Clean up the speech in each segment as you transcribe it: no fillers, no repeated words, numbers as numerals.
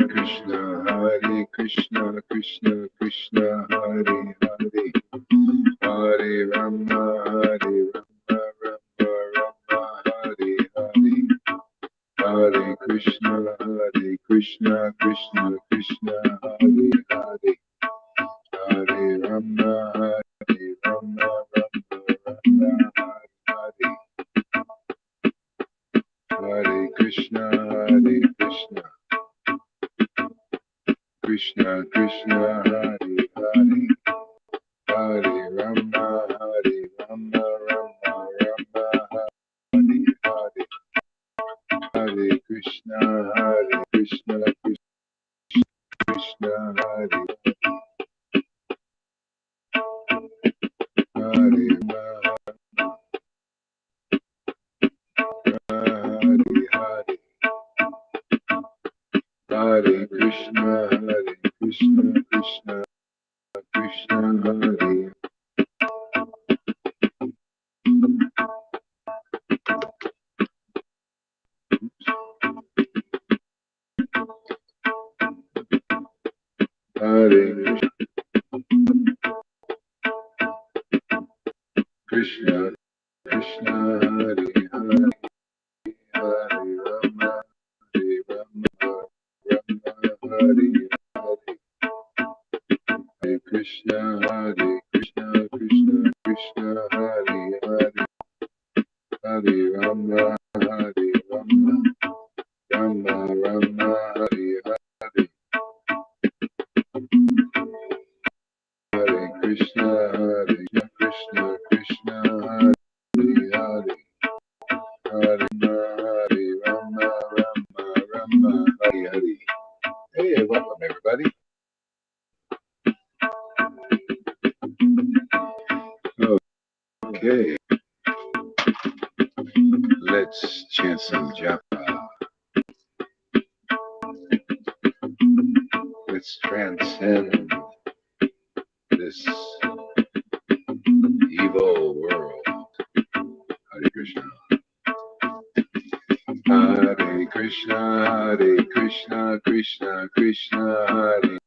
Krishna, Hare Krishna, Krishna Krishna, Hare Hare, Hare Rama, Hare Rama, Rama Rama, Hare Hare, Hare Krishna, Krishna Krishna, Hare Hare, Hare Rama, Hare Rama, Rama Rama, Hare Hare, Hare Krishna, Krishna Krishna Krishna, Hare Hare, Hare Rama, Hare Rama, Rama Rama, Hare Hare, Hare Krishna, Krishna Krishna, Hare Hare Rama, Hare Hare, Hare Krishna, Krishna Krishna, Krishna Hare. Hare Krishna, Krishna Hare Hare, Hare Rama, Hare Rama, Rama Hare Hare, Hare Krishna, Krishna Krishna, Hare Hare, Hare Rama, Hare Rama, Rama Rama, Hare Hare, Hare Krishna, Krishna Krishna, Hare Hare, Hare Rama, Rama Rama, Hare Hare. Hey, welcome everybody. Okay, let's chant some japa. Let's transcend this evil world. Hare Krishna. Hare Krishna, Krishna Krishna, Hare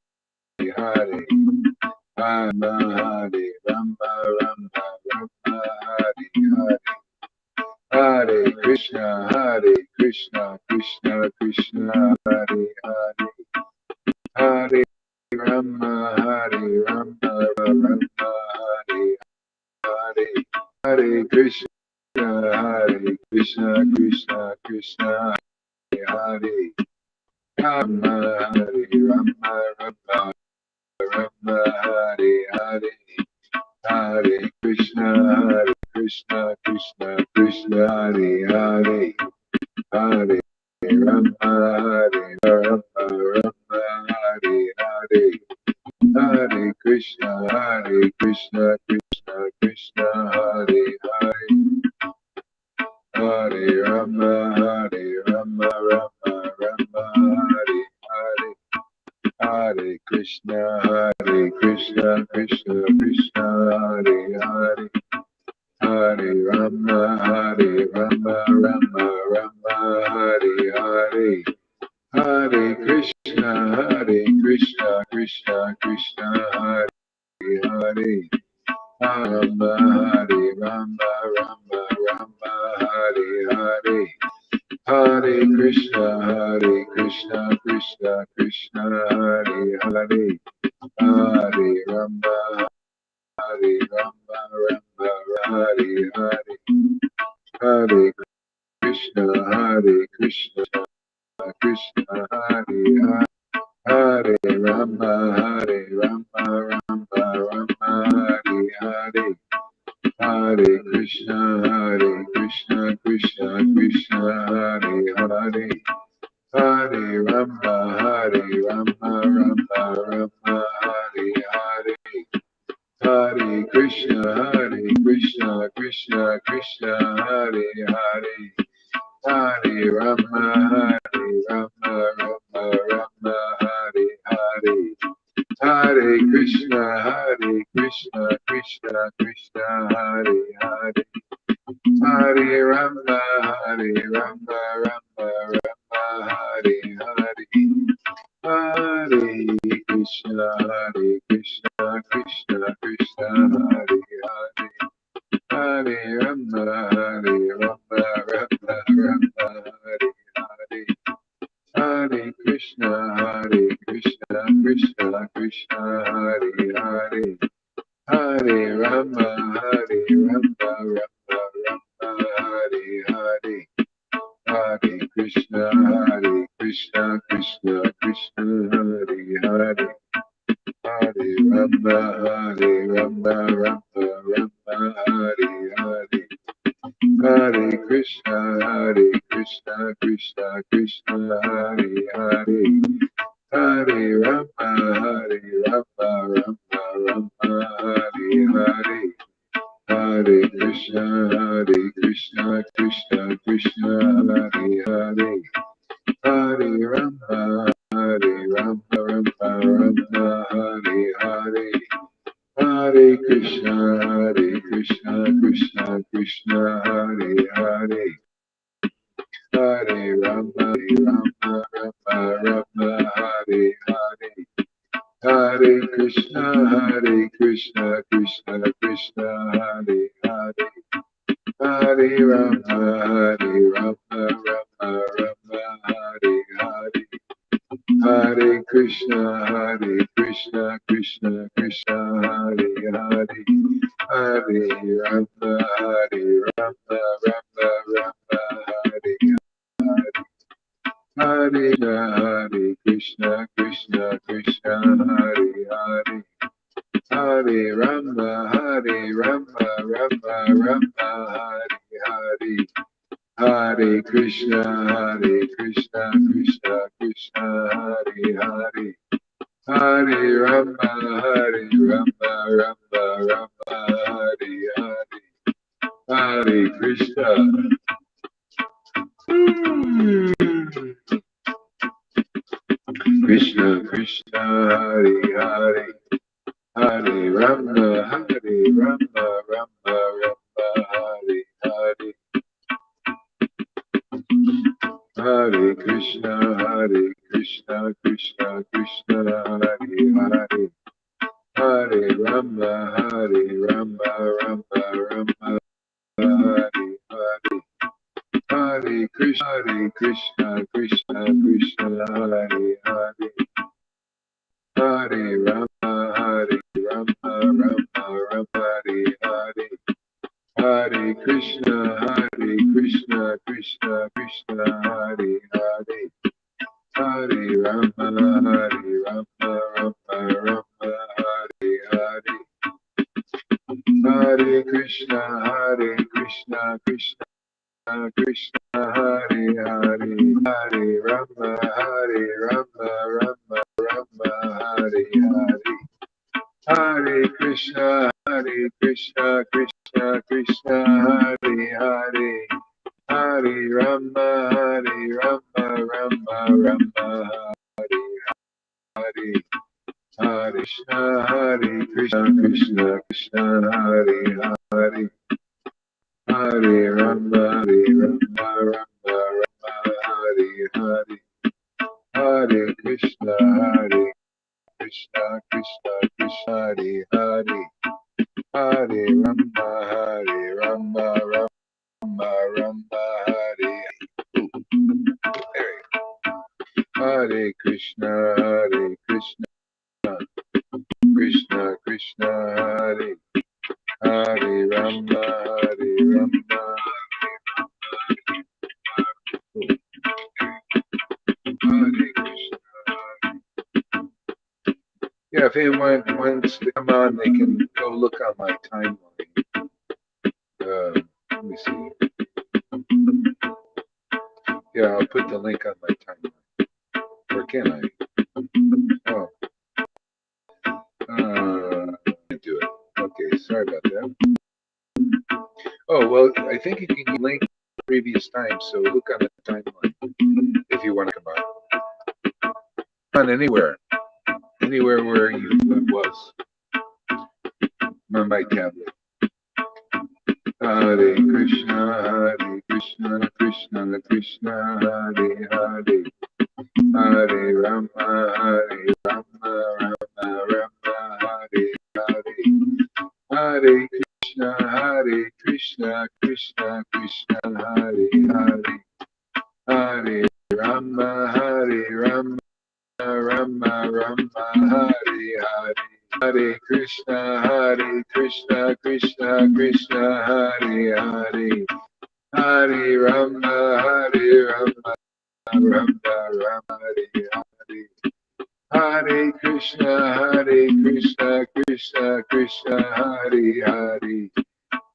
Hare, Rama, Hare Rama, Rama Rama, Hare Hare, Hare Krishna, Krishna Krishna, Hare Hare, Hare Rama, Hare Rama, Rama Hare Hare, Hare Krishna, Krishna Krishna, Hare Rama, Hare Rama, Rama Rama, Hare Hare, Hare Krishna, Krishna Krishna, Hare Hare, Hare Rama, Hare Rama, Rama Hare Hare, Hare Krishna, Krishna Krishna, Hare Hare, Hare Rama, Hare Rama, Rama Rama, Hare Hare, Hare Krishna, Krishna Krishna, Hare Hare, Hare Rama, Hare Rama, Rama Rama, Hare Hare, Hare Krishna, Krishna Krishna, Hare Hare, Hare Rama, Hare Rama, Rama Rama, Hare Hare, Hare Krishna, Krishna Krishna, Hare Hare, Hare Rama, Hare Rama, Rama Hare Hare, Hare Krishna, Krishna Hare Hare, Hare Rama, Rama Rama, Hare Hare, Hare Krishna, Krishna Krishna, Hare Hare, Hare Rama, Rama Rama, Hare Hare, Hare Krishna, Krishna Krishna, Hare Hare, Hare Rama, Rama Rama, Hare Hare, Hare Krishna, Krishna Krishna, Hare Hare, Hare Rama, Rama Rama, Hare Hare, Hare Krishna, Krishna Krishna, Hare Hare, Hare Rama, Hare Rama, Rama Rama, Hare Hare, Hare Krishna, Krishna Krishna, Hare Hare, Hare Rama, Rama Rama, Hare Hare, Hare Krishna, Krishna Krishna, Hare Hare, Hare Rama, Rama Rama, Hare Hare, Hare Krishna, Krishna Krishna, Hare Hare, Hare Rama, Rama Rama, Hare Hare, Hare Krishna, Krishna Krishna, Hare Hare, Hare Rama, Rama Rama, Hare Hare, Hare Krishna, Krishna Krishna, Hare Hare, Hare Rama, Rama Rama, Hare Hare, Hare Krishna, Krishna Krishna, Hare Hare, Hare Rama, Rama Rama, Hare Hare, Hare Krishna, Krishna Krishna, Hare Hare, Hare Rama, Rama Rama, Hare Hare, Hare Krishna, Krishna Krishna, Hare Hare, Hare Rama, Rama Rama, Hare Hare, Hare Krishna, Krishna Krishna, Hare Hare, Hare Rama, Rama Rama, Hare Hare, Hare Krishna. Krishna Krishna, Hare Hare, Hare Rama, Rama Rama, Hare Hare, Hare Krishna, Krishna Krishna, Hare Hare, Hare Rama, Rama Rama, Hare Hare, Hare Krishna, Krishna Krishna, Hare Hare, Hare Rama, Rama Rama, Hare Hare, Hare Krishna, Krishna Krishna, Hare Hare, Hare Rama, Rama Hare Hare, Hare Krishna, Krishna Krishna, Hare Hare, Hare Rama, Rama Hare Hare, Hare Krishna, Krishna Krishna, Hare Hare, Hare Rama, Rama Hare Hare, Hare Krishna, Krishna Krishna, Hare Hare, Hare Rama, Rama Hare Hare, Hare Krishna, Krishna Krishna, Hare Hare, Hare Rama, Rama Hare, Hare Krishna, Krishna Krishna, Hare Hare Rama, Rama Hare Krishna. Yeah, if anyone wants to come on, they can go look on my timeline. Let me see. Yeah, I'll put the link on my timeline. Or can I? Oh. Can't do it. Okay, sorry about that. Oh, well, I think you can link previous time, so look on the timeline if you want to come on. On anywhere where you was on my tablet. Hare Krishna, Krishna Krishna, Hare Hare, Hare Rama, Hare Rama, Rama Rama, Hare Hare. Hare Krishna, Hare Krishna, Krishna Krishna, Hare Hare. Hare Rama, Hare Rama, Rama Rama, Hare Hare. Hare Krishna, Krishna Krishna, Hare Hare. Hare Rama, Rama Rama, Hare Hare. Hare Krishna, Krishna Krishna, Hare Hare.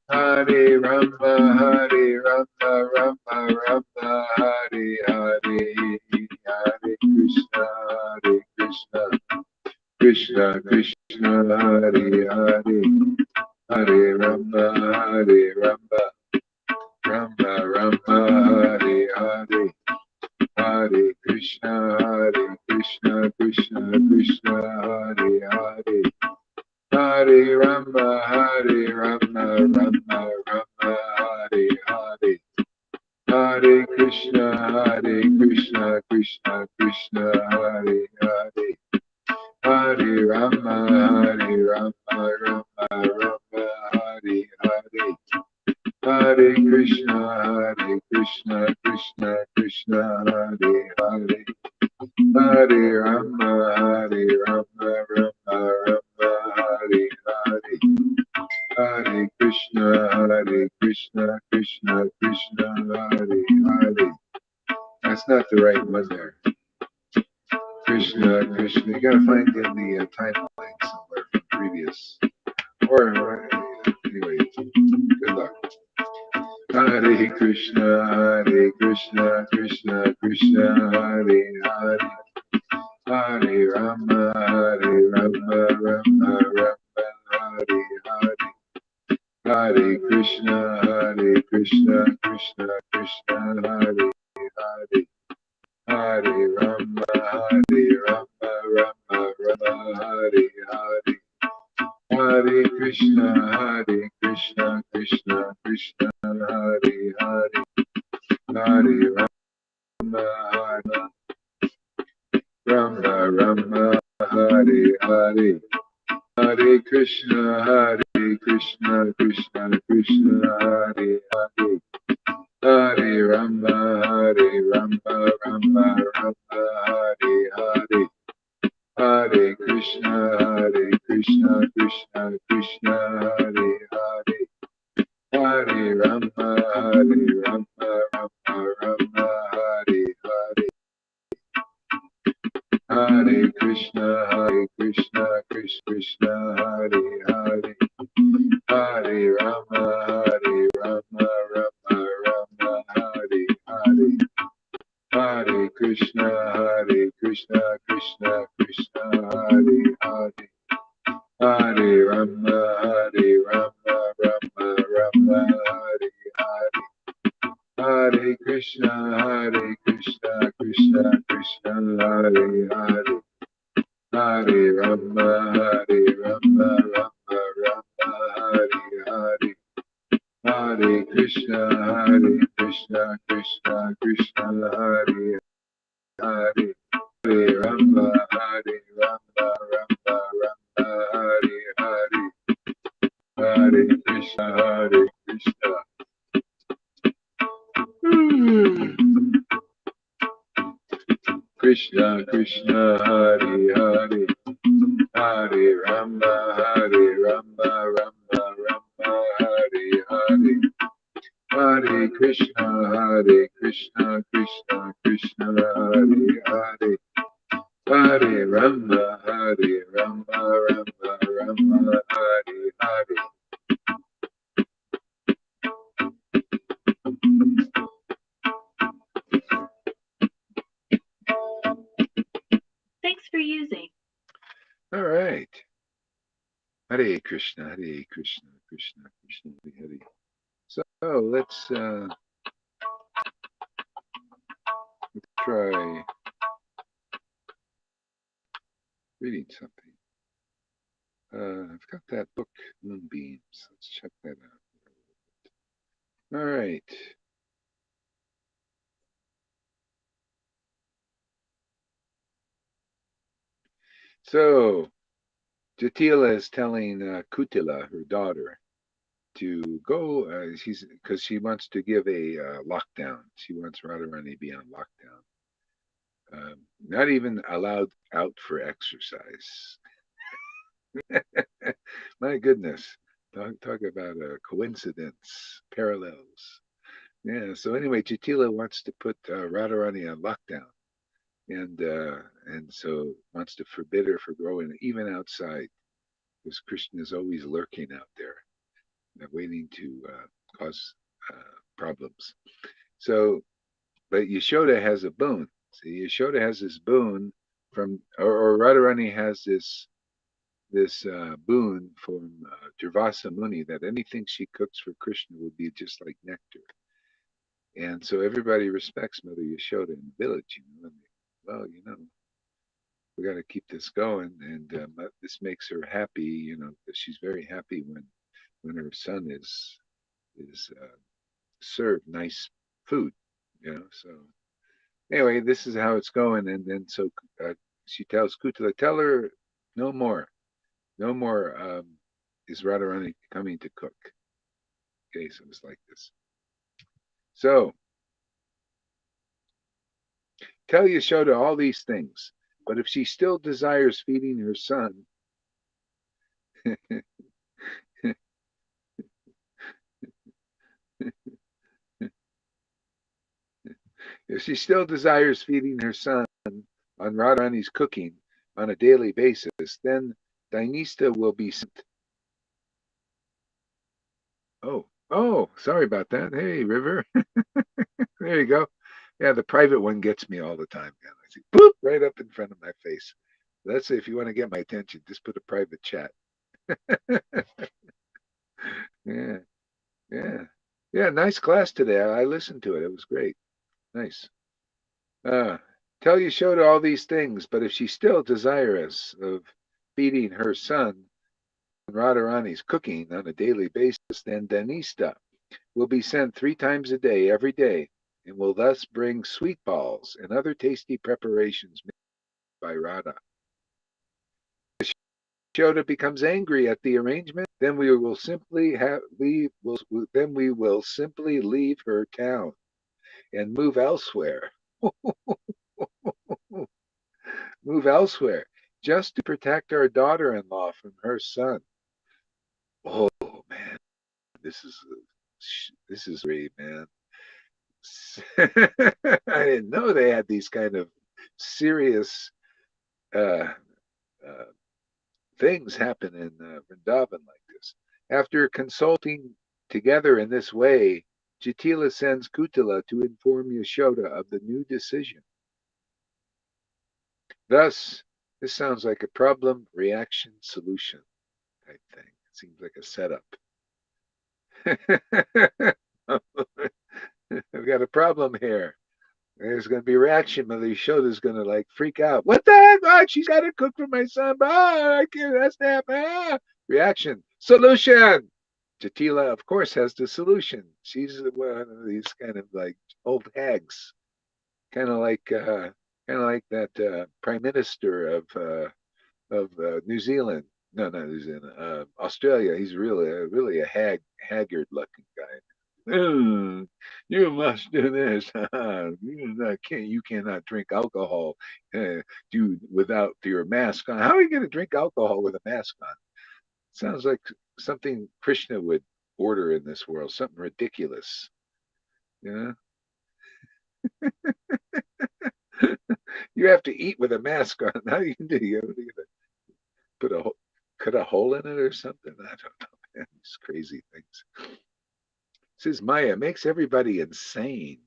Hare Rama, Rama Rama, Hare Hare. Hare Krishna, Krishna Krishna, Hare Hare. Hare Rama, Rama Rama, Hare Hare. Hare Krishna, Krishna Krishna, Hare Hare. Hare Rama, Rama Rama, Hare Hare. Hare Krishna, Krishna Krishna, Hare Hare. Hare Rama, Rama Rama, Hare Hare. Hare Krishna, Krishna Krishna, Hare Hare. Hare Rama, Rama Rama, Hare Hare. Hare Krishna, Krishna Krishna, Hare Hare. That's not the right one there. Krishna. You gotta find in the timeline somewhere from previous. Or anyway, good luck. Hare Krishna, Krishna Krishna, Hare Hare. Hare Rama, Rama Rama, Hare Hare. Hare Krishna, Krishna Krishna, Hare Hare. Hare Rama, Rama Rama, Hare Hare. Hare Krishna, Krishna Krishna, Hare Hare. Hare Rama, Rama Rama, Hare Hare. Hare Krishna, Krishna Krishna, Hare Hare. Hare Rama, Rama Rama, Hare Hare. Hare Krishna, Krishna Krishna, Hare Hare. Hare Rama, Rama Rama, Hare Hare. Hare Krishna, Krishna Krishna, Hare Hare. Hare Rama, Rama Rama, Hare Hare. Hare Krishna, Krishna Krishna, Hare Hare. Hare Rama, Rama Rama, Hare Hare. Hare Krishna, Krishna Krishna, Hare Hare. Hare Rama, Rama Hare Hare. Hare Krishna, Krishna Krishna, Hare Hare. Hare Rama, Rama Hare Hare. Hare Krishna, Krishna. Krishna Krishna, Hare Hare. Hare Rama, Rama Hare Hare. Hare Krishna, Krishna Krishna, Hare Hare. Hare Rama, Rama Hare Hare. Thanks for using. All right. Hare Krishna, Krishna Hare Hare. So let's try reading something. I've got that book, Moonbeams. Let's check that out. All right. So Jatila is telling Kutila, her daughter, to go. She's because she wants to give a lockdown. She wants Radharani to be on lockdown. Not even allowed out for exercise. My goodness. Talk about a coincidence, parallels. Yeah. So anyway, Jatila wants to put Radharani on lockdown, and so wants to forbid her from going even outside because Krishna is always lurking out there, waiting to cause problems. So, but Yashoda has a boon. See, Yashoda has this boon or Radharani has this boon from Durvasa Muni that anything she cooks for Krishna will be just like nectar. And so everybody respects Mother Yashoda in the village, And well, we got to keep this going, and this makes her happy, because she's very happy when her son is served nice food, So anyway, this is how it's going, and then so she tells Kutala, tell her no more, no more is Radharani coming to cook. Okay, so it's like this. So tell Yashoda all these things, but if she still desires feeding her son, if she still desires feeding her son on Radharani's cooking on a daily basis, then Dynista will be sent. Oh, sorry about that. Hey, River. There you go. Yeah, the private one gets me all the time. Man. I see boop right up in front of my face. That's if you want to get my attention, just put a private chat. Yeah, yeah, yeah. Nice class today. I listened to it. It was great. Nice. Uh, tell Yashoda all these things, but if she's still desirous of feeding her son Radharani's cooking on a daily basis, then Danista will be sent 3 times a day, every day, and will thus bring sweet balls and other tasty preparations made by Radha. If Yashoda becomes angry at the arrangement, then we will simply leave her town and move elsewhere. Move elsewhere, just to protect our daughter-in-law from her son. Oh man, this is great, man. I didn't know they had these kind of serious uh, uh, things happen in Vrindavan like this. After consulting together in this way, Jatila sends Kutala to inform Yashoda of the new decision. Thus, this sounds like a problem, reaction, solution type thing. It seems like a setup. We've got a problem here. There's going to be a reaction. Mother Yashoda's going to like freak out. What the heck? Oh, she's got to cook for my son. I can't. That's not. Reaction. Solution. Jatila, of course, has the solution. She's one of these kind of like old hags, kind of like that prime minister of New Zealand. No, not New Zealand. Australia. He's really a haggard looking guy. You must do this. You cannot drink alcohol, without your mask on. How are you going to drink alcohol with a mask on? Sounds like something Krishna would order in this world. Something ridiculous. You know, you have to eat with a mask on. How you do you? Put a cut a hole in it or something? I don't know, man. These crazy things. Says Maya makes everybody insane.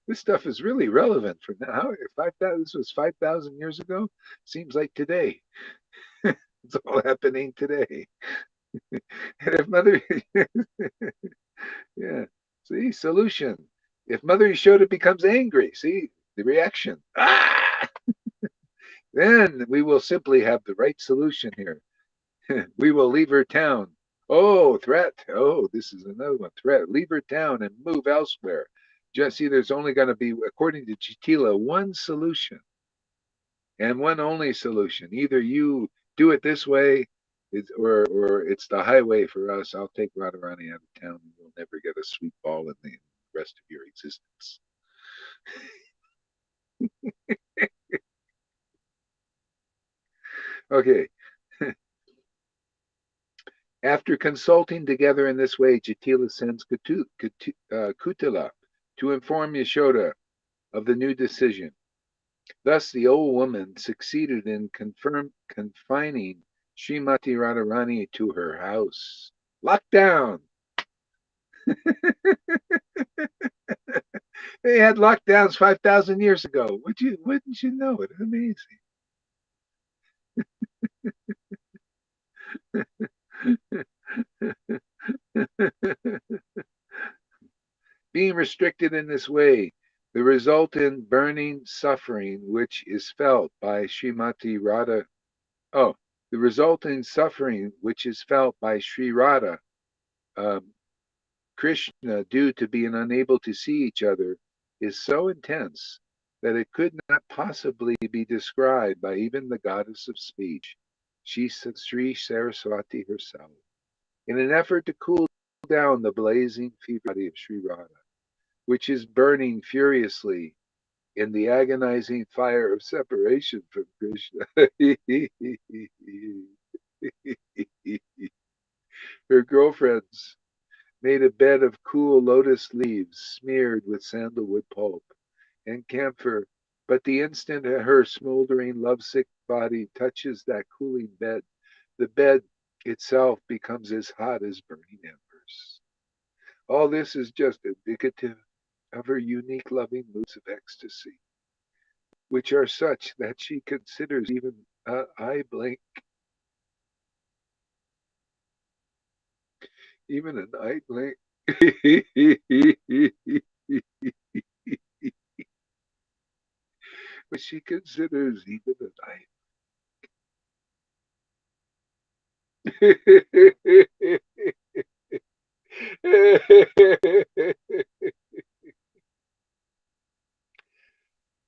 This stuff is really relevant for now. This was 5,000 years ago. Seems like today. It's all happening today. And if Mother, yeah, see, solution. If Mother Yashoda becomes angry, see the reaction. Then we will simply have the right solution here. We will leave her town. Oh, threat. Oh, this is another one. Threat. Leave her town and move elsewhere. Just see, there's only going to be, according to Chitila, one solution and one only solution. Either you do it this way, or it's the highway for us. I'll take Radharani out of town and you'll never get a sweet ball in the rest of your existence. Okay. After consulting together in this way, Jatila sends Kutila to inform Yashoda of the new decision. Thus, the old woman succeeded in confining Srimati Radharani to her house. Lockdown! They had lockdowns 5,000 years ago. Wouldn't you know it? Amazing. Being restricted in this way, the result in burning suffering, which is felt by Srimati Radha. Oh, the resulting suffering, which is felt by Sri Radha, um, Krishna, due to being unable to see each other, is so intense that it could not possibly be described by even the goddess of speech, Sri Saraswati herself. In an effort to cool down the blazing fever body of Sri Radha, which is burning furiously in the agonizing fire of separation from Krishna. Her girlfriends made a bed of cool lotus leaves smeared with sandalwood pulp and camphor, but the instant her smoldering, lovesick body touches that cooling bed, the bed itself becomes as hot as burning embers. All this is just indicative of her unique loving moods of ecstasy, which are such that she considers even eye blink, even an eye blink. But she considers even an eye.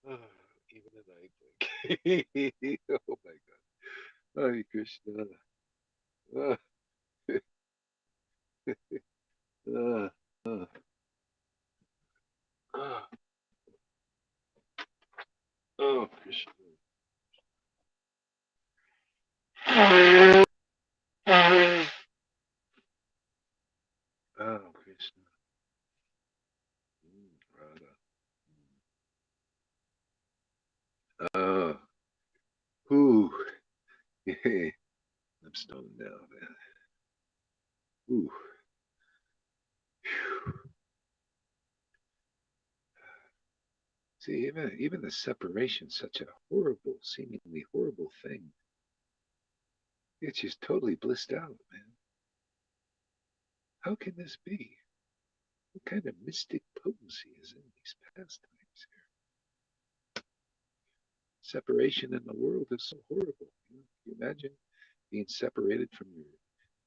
Oh, even an eye blink. Oh my God. Hare Krishna. Ah, ah, ah, ah. Oh, Krishna. Oh, Krishna. Radha. Oh, ooh. I'm stoned now, man. Ooh. See, even the separation, such a horrible, seemingly horrible thing. It's just totally blissed out, man. How can this be? What kind of mystic potency is in these pastimes here? Separation in the world is so horrible. Can you imagine being separated from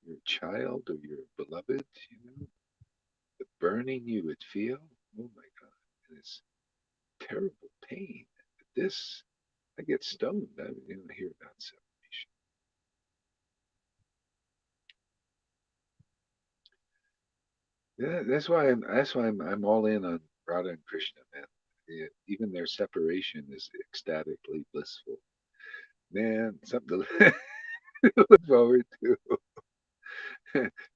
your child or your beloved? The burning you would feel. Oh my God, and it's terrible pain. But this, I get stoned. I don't hear about separation. Yeah, that's why I'm all in on Radha and Krishna, man. Yeah, even their separation is ecstatically blissful. Man, something to look forward to.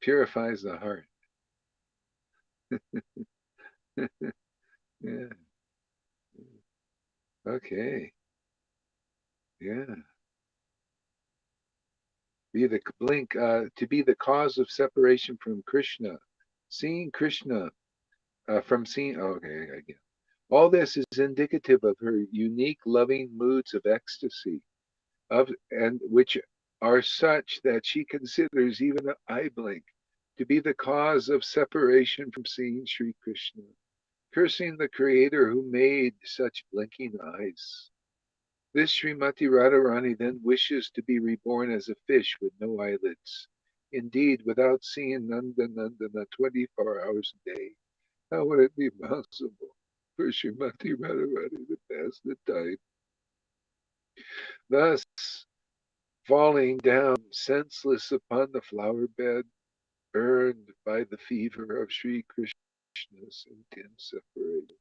Purifies the heart. Yeah. Okay. Yeah. Be the blink to be the cause of separation from Krishna. Seeing Krishna from seeing. Oh, okay, again. All this is indicative of her unique loving moods of ecstasy, of and which are such that she considers even an eye blink to be the cause of separation from seeing Sri Krishna, cursing the Creator who made such blinking eyes. This Srimati Radharani then wishes to be reborn as a fish with no eyelids, Indeed, without seeing Nanda 24 hours a day, how would it be possible for Srimati Radharani to pass the time? Thus, falling down senseless upon the flower bed, burned by the fever of Sri Krishna's intense separation,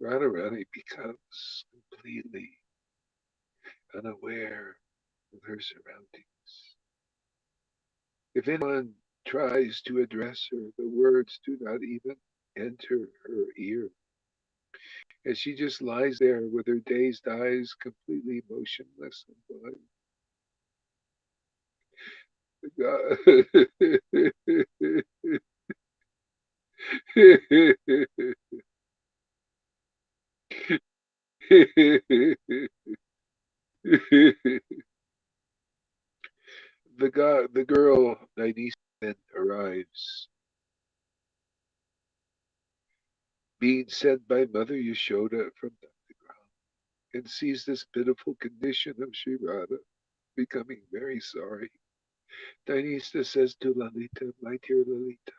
Radharani becomes completely unaware of her surroundings. If anyone tries to address her, the words do not even enter her ear, as she just lies there with her dazed eyes completely motionless and blind. The girl Nainisa then arrives, being sent by Mother Yashoda from the underground, and sees this pitiful condition of Sri Radha, becoming very sorry. Nainisa says to Lalita, my dear Lalita,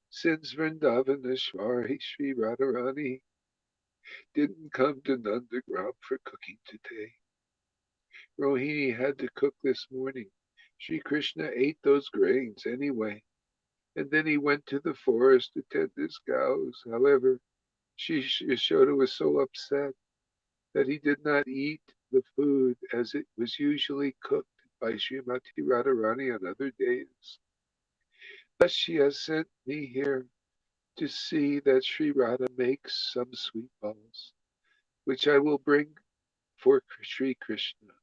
since Vrindavana Sri Radharani didn't come to Nandagram for cooking today, Rohini had to cook this morning. Sri Krishna ate those grains anyway, and then he went to the forest to tend his cows. However, Sri Yashoda was so upset that he did not eat the food as it was usually cooked by Srimati Radharani on other days. Thus she has sent me here to see that Sri Radha makes some sweet balls, which I will bring for Sri Krishna.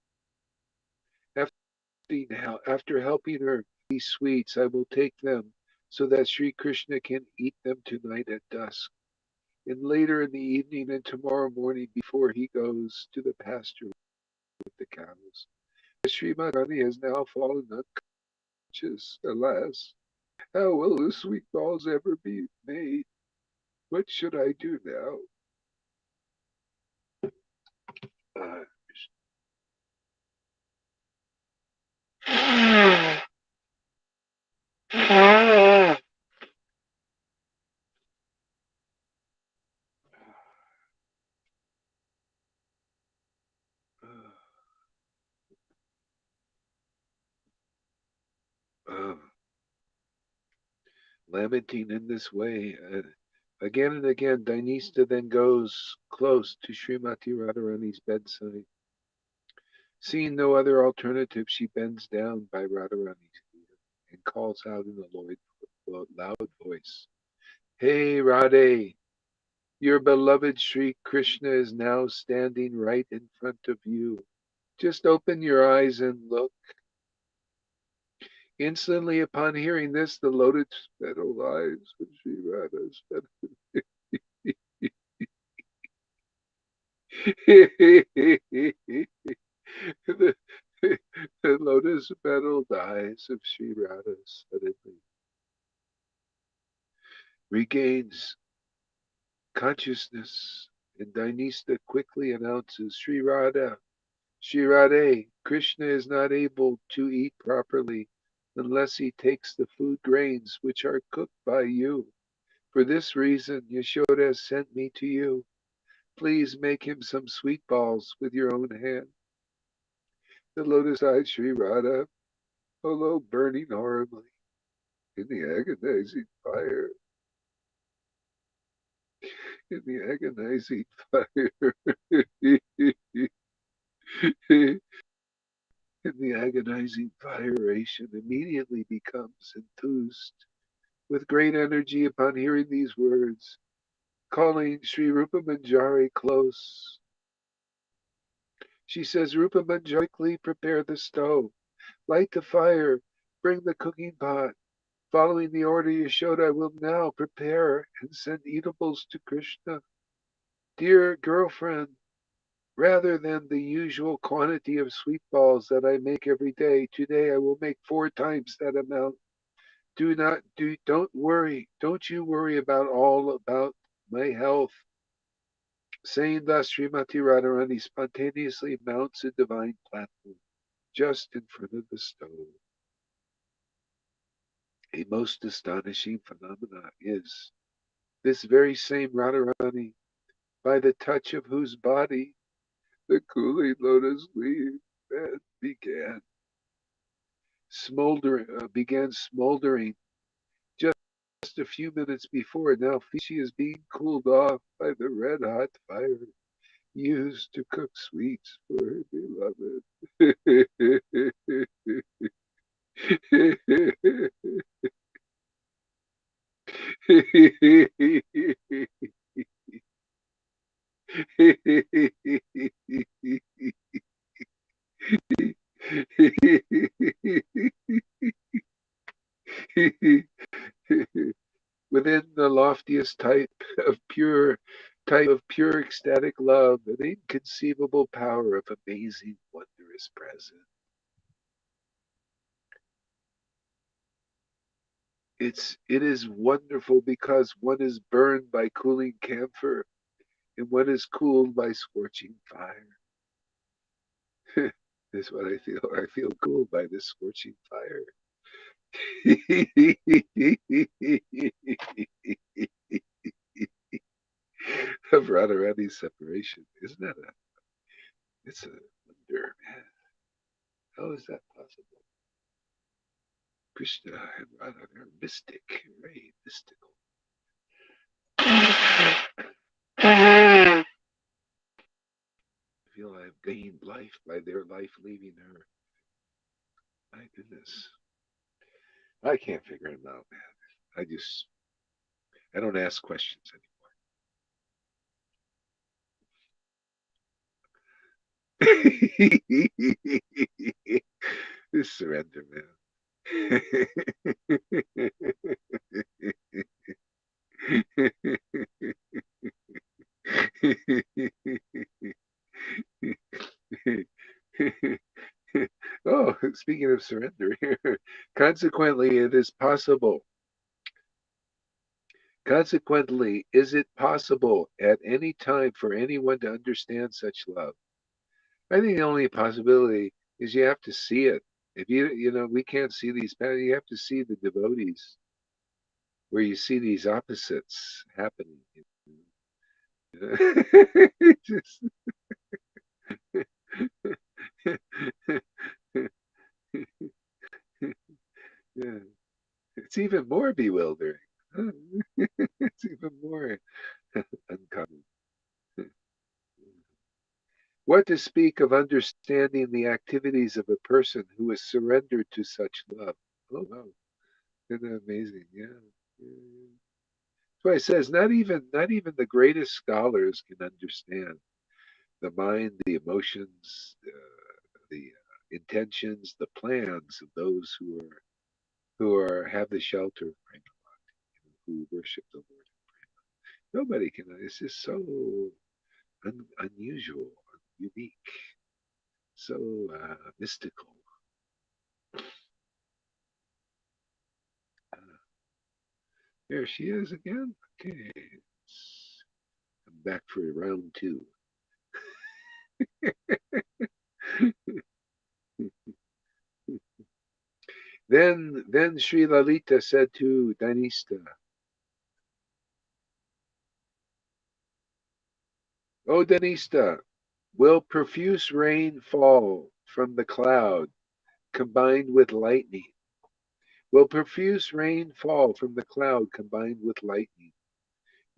After helping her these sweets, I will take them so that Sri Krishna can eat them tonight at dusk, and later in the evening and tomorrow morning before he goes to the pasture with the cows. Sri Radharani has now fallen unconscious, alas. How will the sweet balls ever be made? What should I do now? Uh, uh, lamenting in this way, again and again, Dynista then goes close to Srimati Radharani's bedside. Seeing no other alternative, she bends down by Radharani's ear and calls out in a loud voice, Hey Radhe, your beloved Sri Krishna is now standing right in front of you. Just open your eyes and look. Instantly upon hearing this, the lotus petal eyes of Sri Radha the, the lotus petal eyes of Sri Radha suddenly regains consciousness, and Dynista quickly announces, Sri Radha, Sri Radhe, Krishna is not able to eat properly unless he takes the food grains which are cooked by you. For this reason, Yashoda has sent me to you. Please make him some sweet balls with your own hand. The lotus-eyed Sri Radha, although burning horribly in the agonizing fire, in the agonizing fire, in the agonizing firation, immediately becomes enthused with great energy upon hearing these words, calling Sri Rupa Manjari close. She says, Rupa Manjari, quickly prepare the stove, light the fire, bring the cooking pot. Following the order Yashoda, I will now prepare and send eatables to Krishna. Dear girlfriend, rather than the usual quantity of sweet balls that I make every day, today I will make 4 times that amount. Don't worry. Don't you worry about my health. Saying thus, Srimati Radharani spontaneously mounts a divine platform just in front of the stove. A most astonishing phenomena is this very same Radharani, by the touch of whose body the cooling lotus leaf began smoldering just a few minutes before. Now she is being cooled off by the red hot fire used to cook sweets for her beloved. Within the loftiest type of pure ecstatic love, an inconceivable power of amazing wonder is present. It is wonderful because one is burned by cooling camphor and one is cooled by scorching fire. This is what I feel. I feel cooled by this scorching fire. Of Radharani's separation. Isn't that it's a wonder, man. How is that possible? Krishna and Radha, they're mystic, very mystical. I feel I've gained life by their life leaving her. My goodness. I can't figure him out, man. I don't ask questions anymore. This surrender, man. Oh, speaking of surrender, consequently, it is possible. Consequently, is it possible at any time for anyone to understand such love? I think the only possibility is you have to see it. If we can't see these patterns, you have to see the devotees, where you see these opposites happening. Just, yeah. It's even more bewildering. It's even more uncommon. What to speak of understanding the activities of a person who is surrendered to such love? Oh wow, isn't that amazing? Yeah. Yeah. That's why it says not even the greatest scholars can understand the mind, the emotions, the intentions, the plans of those who have the shelter of Prema, who worship the Lord. Nobody can. It's just so unusual, unique, so mystical. Uh, there she is again. Okay, I'm back for round two. Then Sri Lalita said to Dhanista, "O Dhanista, will profuse rain fall from the cloud combined with lightning? Will profuse rain fall from the cloud combined with lightning?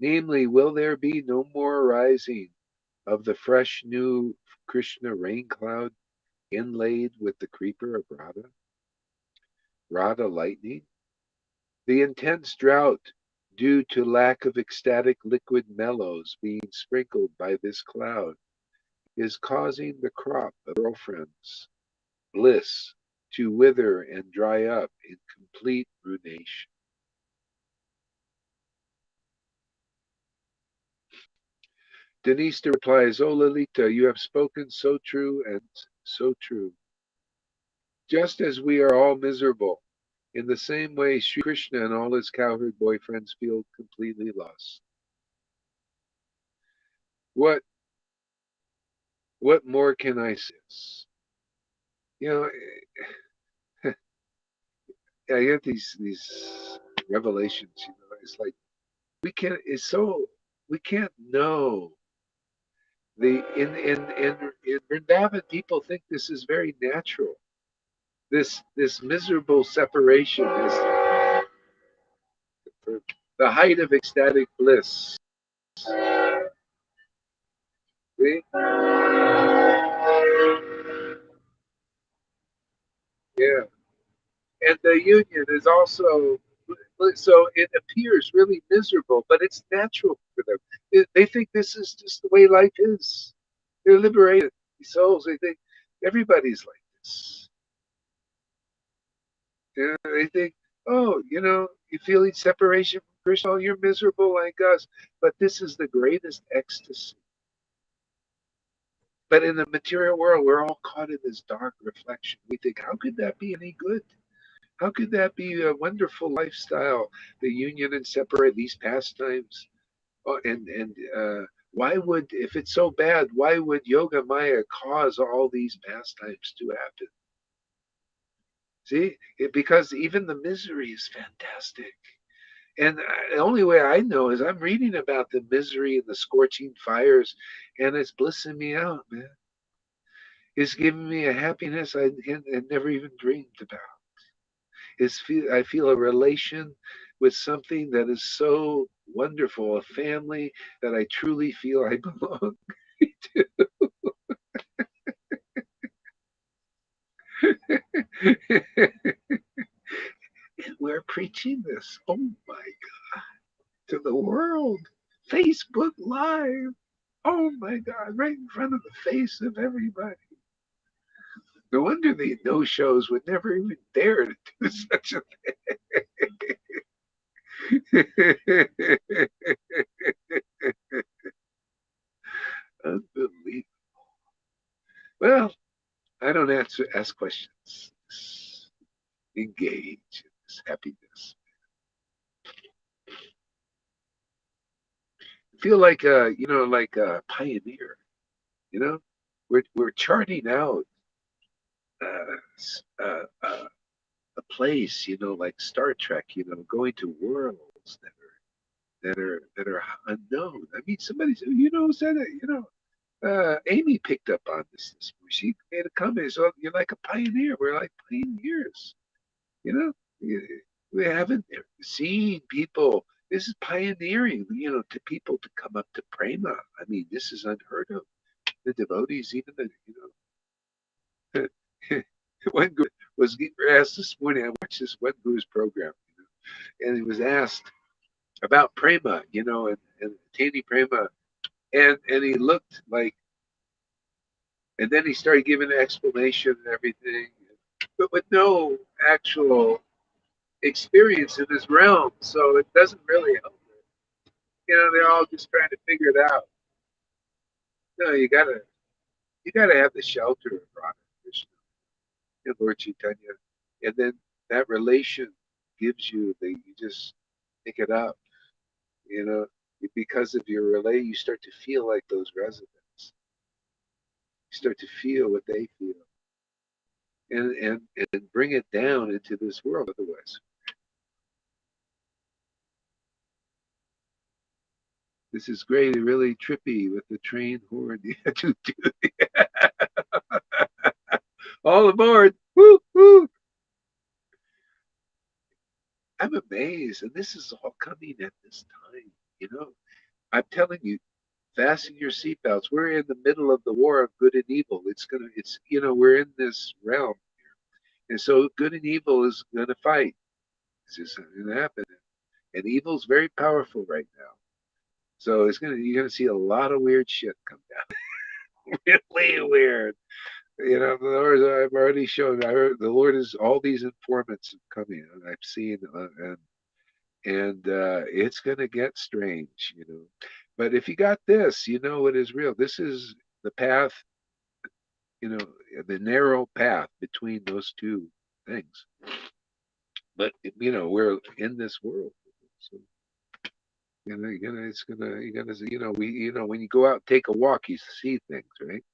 Namely, will there be no more rising of the fresh new Krishna rain cloud inlaid with the creeper of Radha? Radha lightning? The intense drought due to lack of ecstatic liquid mellows being sprinkled by this cloud is causing the crop of girlfriends' bliss to wither and dry up in complete ruination." Denise replies, "Oh Lalita, you have spoken so true and so true. Just as we are all miserable, in the same way Sri Krishna and all his cowherd boyfriends feel completely lost. What what more can I say? You know, yeah, I get these revelations. It's like we can't. It's so we can't know the in Vrindavan. People think this is very natural. This miserable separation is the height of ecstatic bliss. See? Yeah. And the union is also so it appears really miserable, but it's natural for them. They think this is just the way life is. They're liberated souls. They think everybody's like this. They think, oh, you feel separation from Krishna. Oh, you're miserable like us, but this is the greatest ecstasy. But in the material world, we're all caught in this dark reflection. We think, how could that be any good? How could that be a wonderful lifestyle? The union and separate these pastimes. Oh, and why would, if it's so bad, why would Yoga Maya cause all these pastimes to happen? See, because even the misery is fantastic. And the only way I know is I'm reading about the misery and the scorching fires, and it's blissing me out, man. It's giving me a happiness I never even dreamed about. I feel a relation with something that is so wonderful, a family that I truly feel I belong to. And we're preaching this. Oh my God, to the world. Facebook Live. Oh my God, right in front of the face of everybody. No wonder the no shows would never even dare to do such a thing. Unbelievable. Well, I don't ask questions. Engage in this happiness. Feel like like a pioneer. You know, we're charting out a place. Like Star Trek. Going to worlds that are unknown. I mean, somebody said, said it. Amy picked up on this morning. She made a comment. So you're like a pioneer. We're like pioneers. You know, we haven't seen people. This is pioneering, to people to come up to prema. I mean, this is unheard of. The devotees, even one guru was asked this morning. I watched this one guru's program, and he was asked about prema, and attaining prema, and he looked like, and then he started giving an explanation and everything, but with no actual experience in this realm, so it doesn't really help. They're all just trying to figure it out. No, you gotta have the shelter of Radha Krishna and Lord Chaitanya, and then that relation gives you you just pick it up. You know, because of your relay, you start to feel like those residents. You start to feel what they feel, and bring it down into this world. Otherwise, this is great. Really trippy with the train horn. All aboard! Woo woo! I'm amazed, and this is all coming at this time. You know, I'm telling you, fasten your seatbelts. We're in the middle of the war of good and evil. We're in this realm, and so good and evil is gonna fight. It's just gonna happen, and evil's very powerful right now. So you're gonna see a lot of weird shit come down. Really weird. The Lord, I've already shown. The Lord is all these informants coming, and I've seen, and it's going to get strange. But if you got this, you know it is real. This is the path, you know, the narrow path between those two things. But we're in this world, so it's gonna, we, when you go out and take a walk, you see things, right?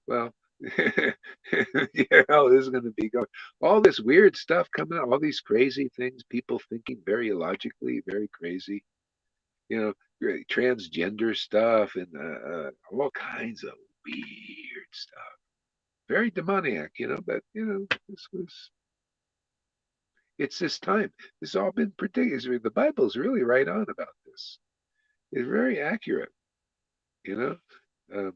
Well, Yeah, how this is going to be going. All this weird stuff coming out, all these crazy things, people thinking very illogically, very crazy. You know, transgender stuff and all kinds of weird stuff. Very demoniac, but this was it's this time. This has all been predicted. The Bible's really right on about this. It's very accurate, you know. Um,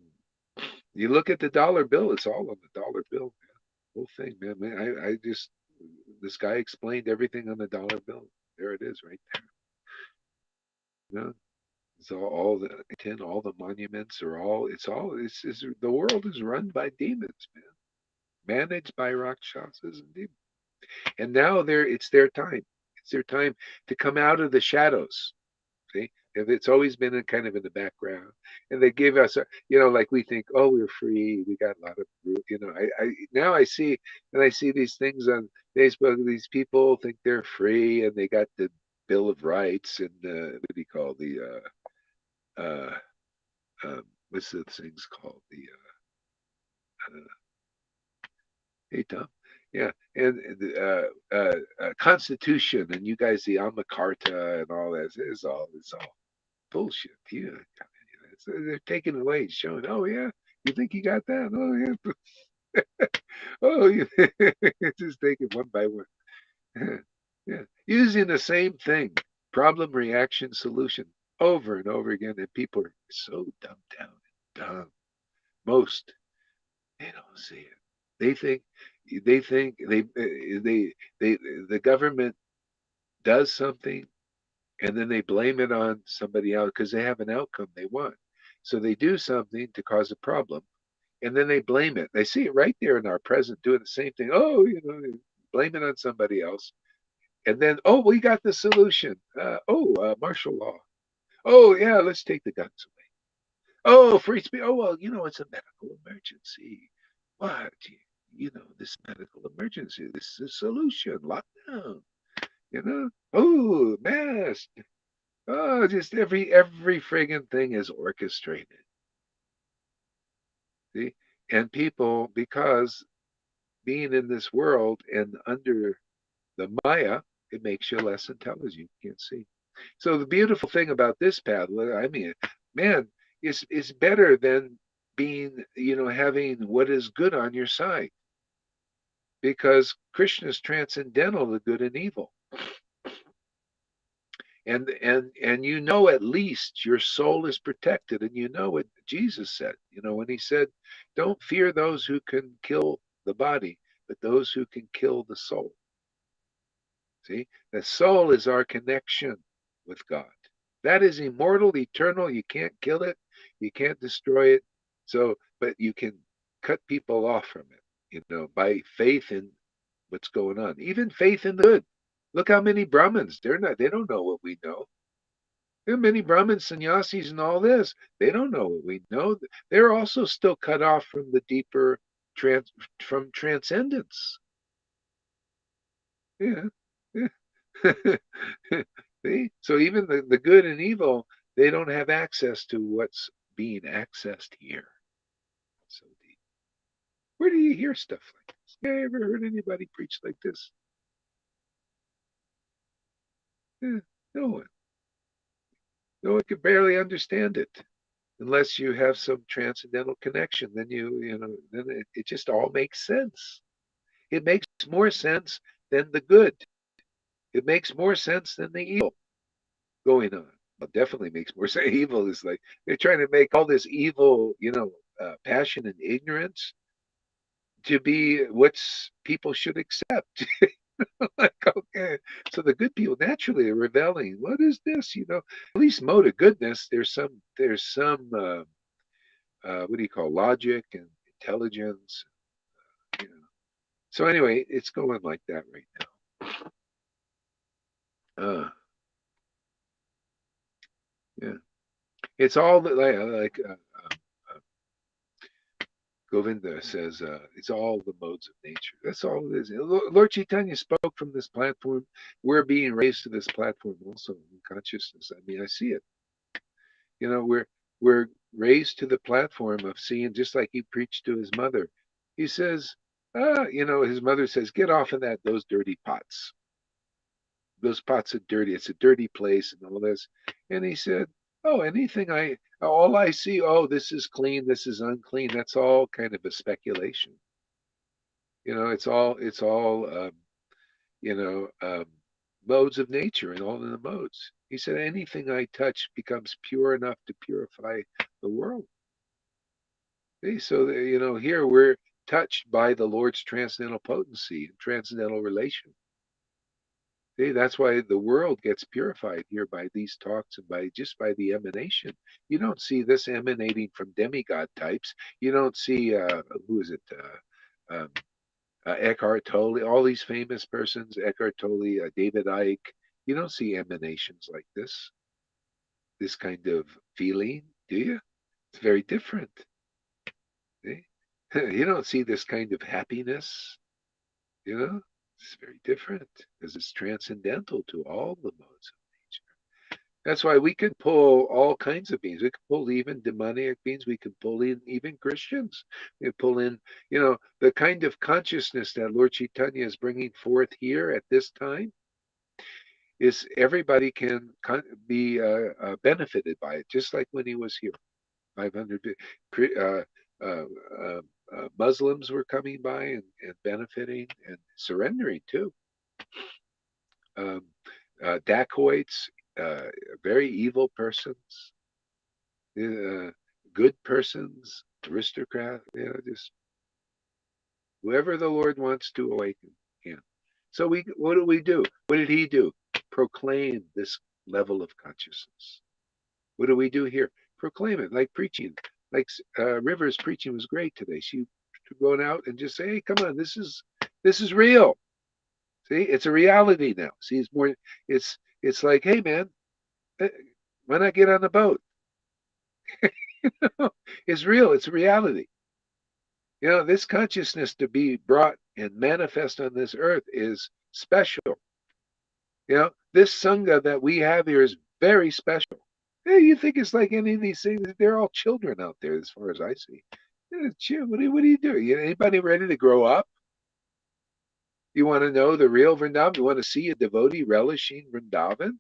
you look at the dollar bill; it's all on the dollar bill, man. Whole thing, man. I just this guy explained everything on the dollar bill. There it is, right there. You know, it's all the all the monuments are all. It's the world is run by demons, man. Managed by Rakshasas and demons. And now it's their time. It's their time to come out of the shadows. See, if it's always been kind of in the background, and they give us, like we think, oh, we're free, we got a lot of, I now I see, and I see these things on Facebook. These people think they're free, and they got the Bill of Rights, and what do you call what's the things called hey Tom, yeah, and Constitution, and you guys the Alma Carta and all that. It's all bullshit. Yeah, they're taking away, showing. Oh yeah, you think you got that? Oh yeah. Oh, you just take it one by one. Yeah, using the same thing, problem, reaction, solution, over and over again, and people are so dumbed down and dumb. Most they don't see it. They think they the government does something and then they blame it on somebody else because they have an outcome they want. So they do something to cause a problem, and then they blame it. They see it right there in our present doing the same thing. Oh, blame it on somebody else, and then oh, we got the solution. Martial law. Oh yeah, let's take the guns away. Oh, free speech. Oh well, it's a medical emergency. What? This medical emergency. This is a solution. Lockdown. Oh, mask. Oh, just every friggin' thing is orchestrated. See? And people, because being in this world and under the Maya, it makes you less intelligent. You can't see. So the beautiful thing about this path, I mean, man, is better than being, having what is good on your side. Because Krishna is transcendental to good and evil. And at least your soul is protected, and what Jesus said, when he said, don't fear those who can kill the body, but those who can kill the soul. See, the soul is our connection with God. That is immortal, eternal. You can't kill it, you can't destroy it. So but you can cut people off from it, by faith in what's going on, even faith in the good. Look how many Brahmins, they don't know what we know. There are many Brahmins, sannyasis, and all this. They don't know what we know. They're also still cut off from the deeper from transcendence. Yeah. Yeah. See? So even the good and evil, they don't have access to what's being accessed here. So deep. Where do you hear stuff like this? You ever heard anybody preach like this? Yeah, no one. No one could barely understand it unless you have some transcendental connection. Then then it just all makes sense. It makes more sense than the good. It makes more sense than the evil going on. Well, definitely makes more sense. Evil is like they're trying to make all this evil, passion and ignorance to be what's people should accept. Like, okay, so the good people naturally are rebelling. What is this? At least mode of goodness. There's some what do you call logic and intelligence. You know. So anyway, it's going like that right now. Yeah, it's all like Govinda says, it's all the modes of nature. That's all it is. Lord Chaitanya spoke from this platform. We're being raised to this platform also in consciousness. I mean, I see it. We're raised to the platform of seeing, just like he preached to his mother. He says, his mother says, get off of those dirty pots. Those pots are dirty. It's a dirty place and all this. And he said, oh, all I see, oh, this is clean, this is unclean. That's all kind of a speculation. It's all you know, modes of nature and all in the modes. He said, anything I touch becomes pure enough to purify the world. See, so, here we're touched by the Lord's transcendental potency and transcendental relation. See, that's why the world gets purified here by these talks and by the emanation. You don't see this emanating from demigod types. You don't see, who is it? Um, Eckhart Tolle, all these famous persons, Eckhart Tolle, David Icke. You don't see emanations like this kind of feeling, do you? It's very different. See? You don't see this kind of happiness, you know? It's very different because it's transcendental to all the modes of nature. That's why we can pull all kinds of beings. We can pull even demoniac beings. We can pull in even Christians. We can pull in, the kind of consciousness that Lord Chaitanya is bringing forth here at this time is everybody can be benefited by it, just like when he was here. 500 uh, uh, Muslims were coming by and benefiting and surrendering too. Um, dacoits, very evil persons, good persons, aristocrats, just whoever the Lord wants to awaken can. So what do we do? What did he do? Proclaim this level of consciousness. What do we do here? Proclaim it, like preaching. Like River's preaching was great today. She going out and just say, "Hey, come on, this is real. See, it's a reality now. See, it's more. It's like, hey, man, why not get on the boat? It's real. It's a reality. This consciousness to be brought and manifest on this earth is special. This sangha that we have here is very special. Hey, you think it's like any of these things? They're all children out there, as far as I see. What do you do? Anybody ready to grow up? You want to know the real Vrindavan? You want to see a devotee relishing Vrindavan?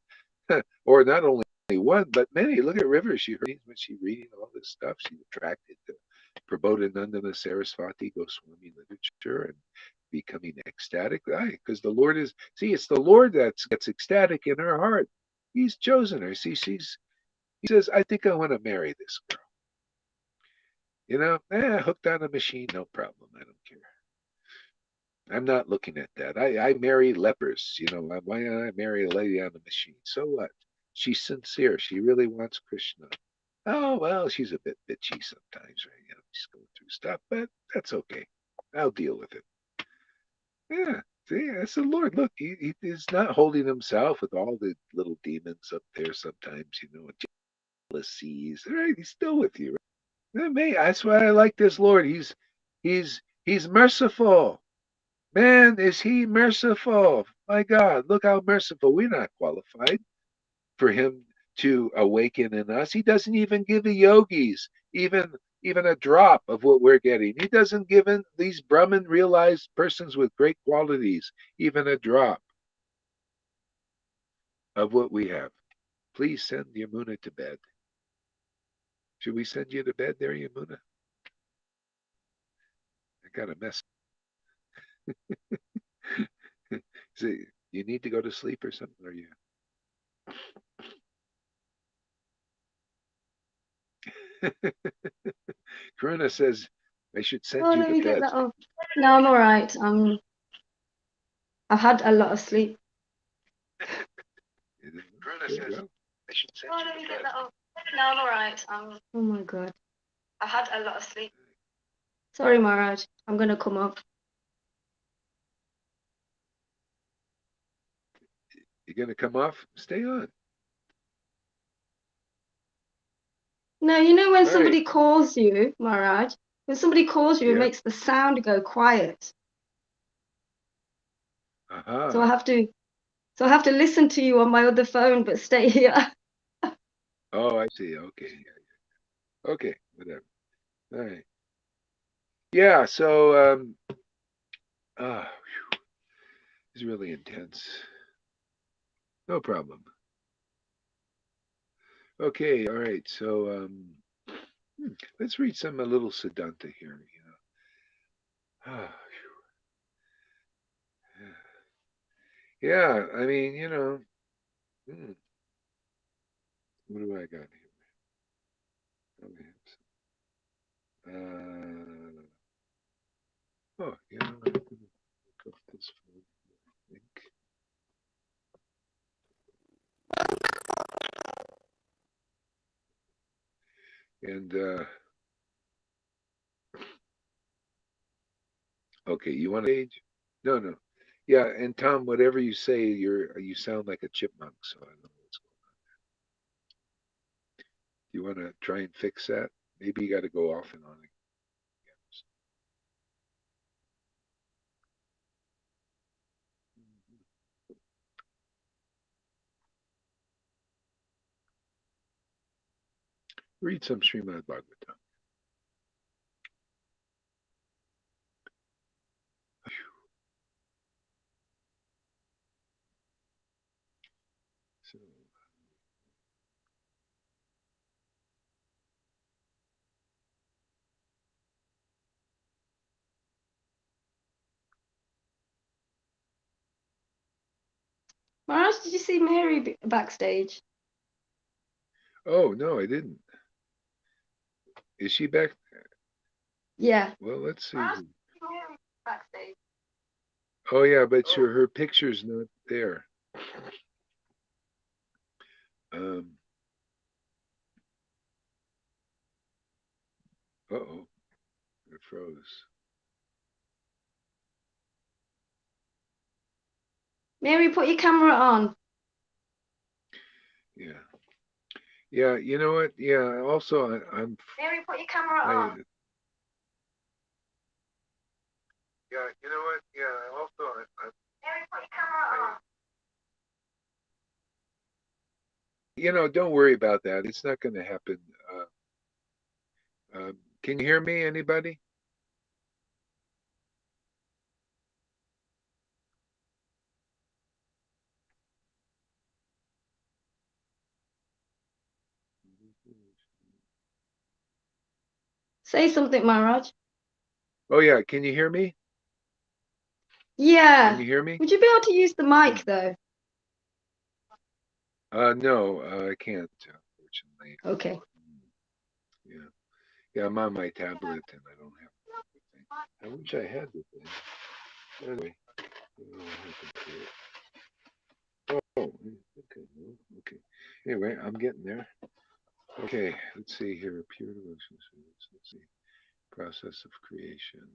Or not only one, but many. Look at River. When she's reading all this stuff, she's attracted to Prabodhanandana Saraswati Goswami literature and becoming ecstatic. Because the Lord it's the Lord that gets ecstatic in her heart. He's chosen her. See, he says, I think I want to marry this girl. Hooked on a machine, no problem. I don't care. I'm not looking at that. I marry lepers. Why don't I marry a lady on a machine? So what? She's sincere. She really wants Krishna. Oh, well, she's a bit bitchy sometimes, right? She's going through stuff, but that's okay. I'll deal with it. Yeah, see, that's the Lord. Look, he is not holding himself with all the little demons up there sometimes, jealousies. Right? He's still with you. Right? That's why I like this Lord. He's merciful. Man, is he merciful? My God, look how merciful. We're not qualified for him to awaken in us. He doesn't even give the yogis even a drop of what we're getting. He doesn't give these Brahman realized persons with great qualities even a drop of what we have. Please send Yamuna to bed. Should we send you to bed there, Yamuna? I got a mess. See, you need to go to sleep or something, or you? Karuna says I should send you let me to get bed. that off. No, I'm all right. I've had a lot of sleep. Karuna says I should send you let me to get bed. that off. No, I'm all right. Oh my God. I've had a lot of sleep. Sorry, Maharaj. I'm gonna come off. You're gonna come off? Stay on. No, when somebody calls you, Maharaj, when somebody calls you, it makes the sound go quiet. So I have to listen to you on my other phone, but stay here. Oh, I see. Okay. Okay, whatever. All right. Yeah, so ah, it's really intense. No problem. Okay, all right. So let's read some a little Siddhanta here. Ah, yeah, I mean, hmm, what do I got here? Okay. Oh, yeah, I'm gonna look up this one, I think. And okay, you want to age? No, no. Yeah, and Tom, whatever you say, you sound like a chipmunk, so I don't know what's going on. You want to try and fix that? Maybe you got to go off and on again. Read some Srimad Bhagavatam. So, Maharaj, did you see Mary backstage? oh no, I didn't. Is she back? Yeah. Well, let's see. Maharaj, did you see Mary backstage? Oh yeah, but her picture's not there. Um, uh-oh, it froze. Mary, put your camera on. Yeah, yeah. You know what? Yeah. Also, Mary, put your camera I. on. Yeah. You know what? Yeah. Also, Mary, put your camera on. don't worry about that. It's not going to happen. Can you hear me? Anybody? Say something, Maharaj. Oh yeah. Can you hear me? Can Yeah. you hear me? Would you be able to use the Yeah. mic though? No, I can't, unfortunately. Okay. Yeah. Yeah, I'm on my tablet and I don't have the thing. I wish I had the thing. Anyway, I don't know what happened to it. Oh, okay, no, okay. Anyway, I'm getting there. Okay, let's see here. Pure devotion. Let's see. Process of creation.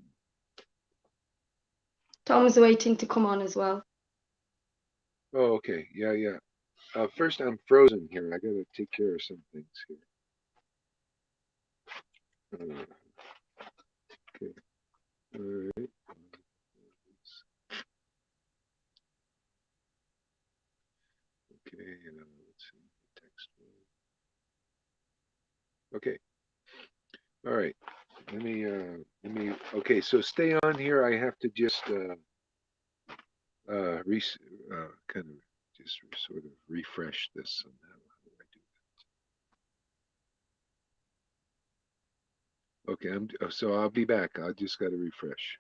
Tom's waiting to come on as well. Oh, okay. Yeah, yeah. First, I'm frozen here. I gotta take care of some things here. Okay. All right. Okay. Let's see. Text. Okay. All right. Okay, so stay on here. I have to just kind of just sort of refresh this somehow. How do I do that? Okay, so I'll be back. I just got to refresh.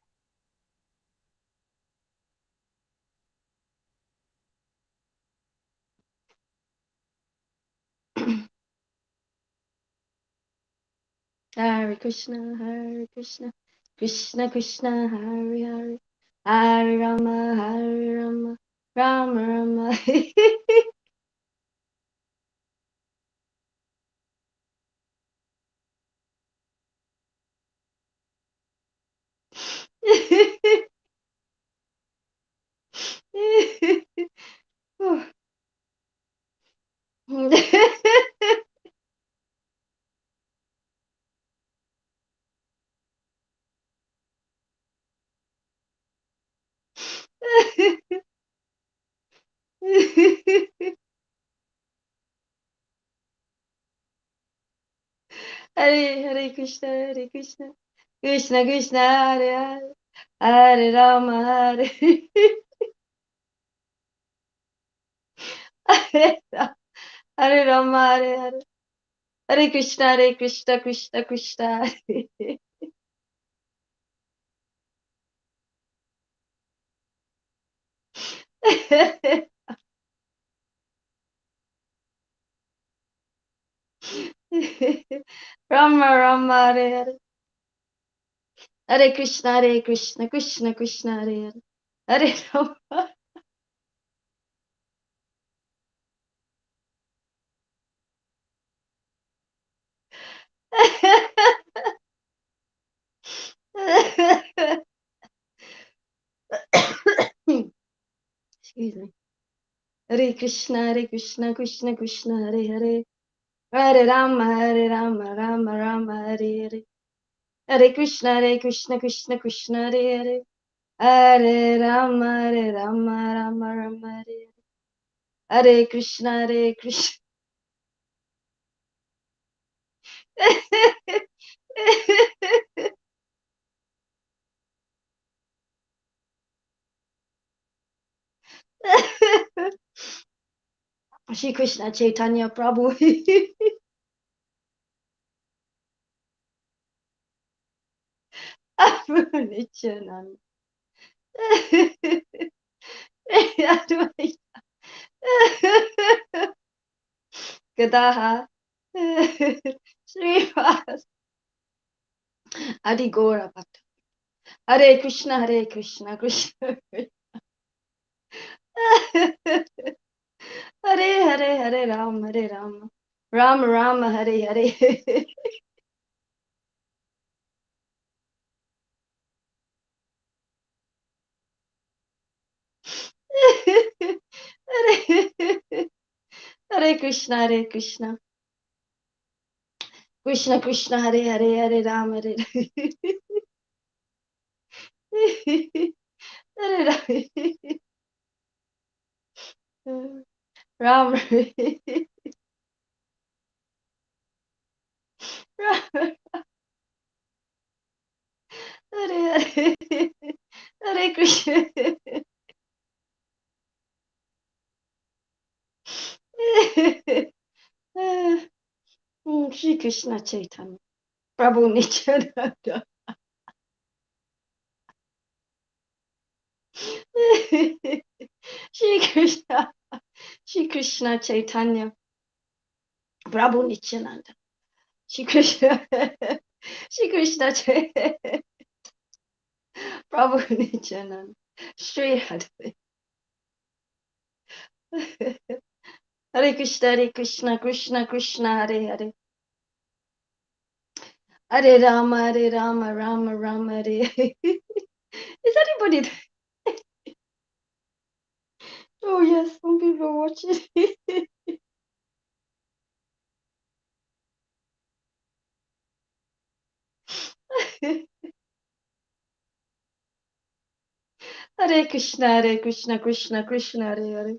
Hare Krishna, Hare Krishna, Krishna Krishna, Hare Hare, Hare Rama, Hare Rama, Rama Rama. Hare Hare Krishna, Hare Krishna, Krishna Krishna Hare Hare Hare Rama Hare Hare Rama Hare Rama Hare Hare Hare Krishna Krishna Krishna Hare Rama Rama Hare Hare Hare Krishna Krishna Krishna Hare Hare Hare Rama Excuse me. Hare Krishna Krishna Krishna Hare Hare Hare Rama Rama Rama Hare Hare Hare Krishna Krishna Krishna Hare Hare Hare Rama Rama Rama Hare Hare Hare Krishna Krishna Shri Krishna Chaitanya Prabhu Nityananda Gadaha Srivas Adi Gora Bhakta Hare Krishna Krishna Hare Ram Ram Ram Hare Hare Hare Krishna Krishna Krishna Hare Ram Hare Ram Hare Hare Krishna Shri Krishna Chaitanya Prabhu Nityananda Shri Krishna Chaitanya Prabhu Nityananda Shri Krishna Shri Krishna Prabhu Nityananda Shri Radhe Hare Krishna Krishna Hare Hare Hare Rama Rama Hare Is anybody there? Oh yes, some people are watching. Hare Krishna Krishna Hare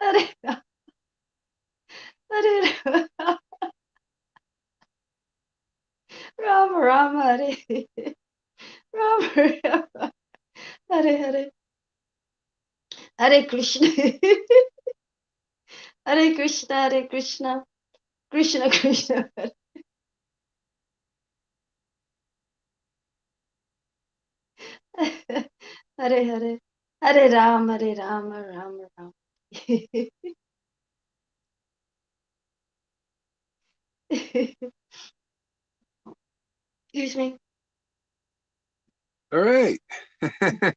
Hare Hare Hare Rama Hare Rama Hare Hare Krishna Hare Krishna Krishna Hare Hare Rama Rama Excuse me. All right. I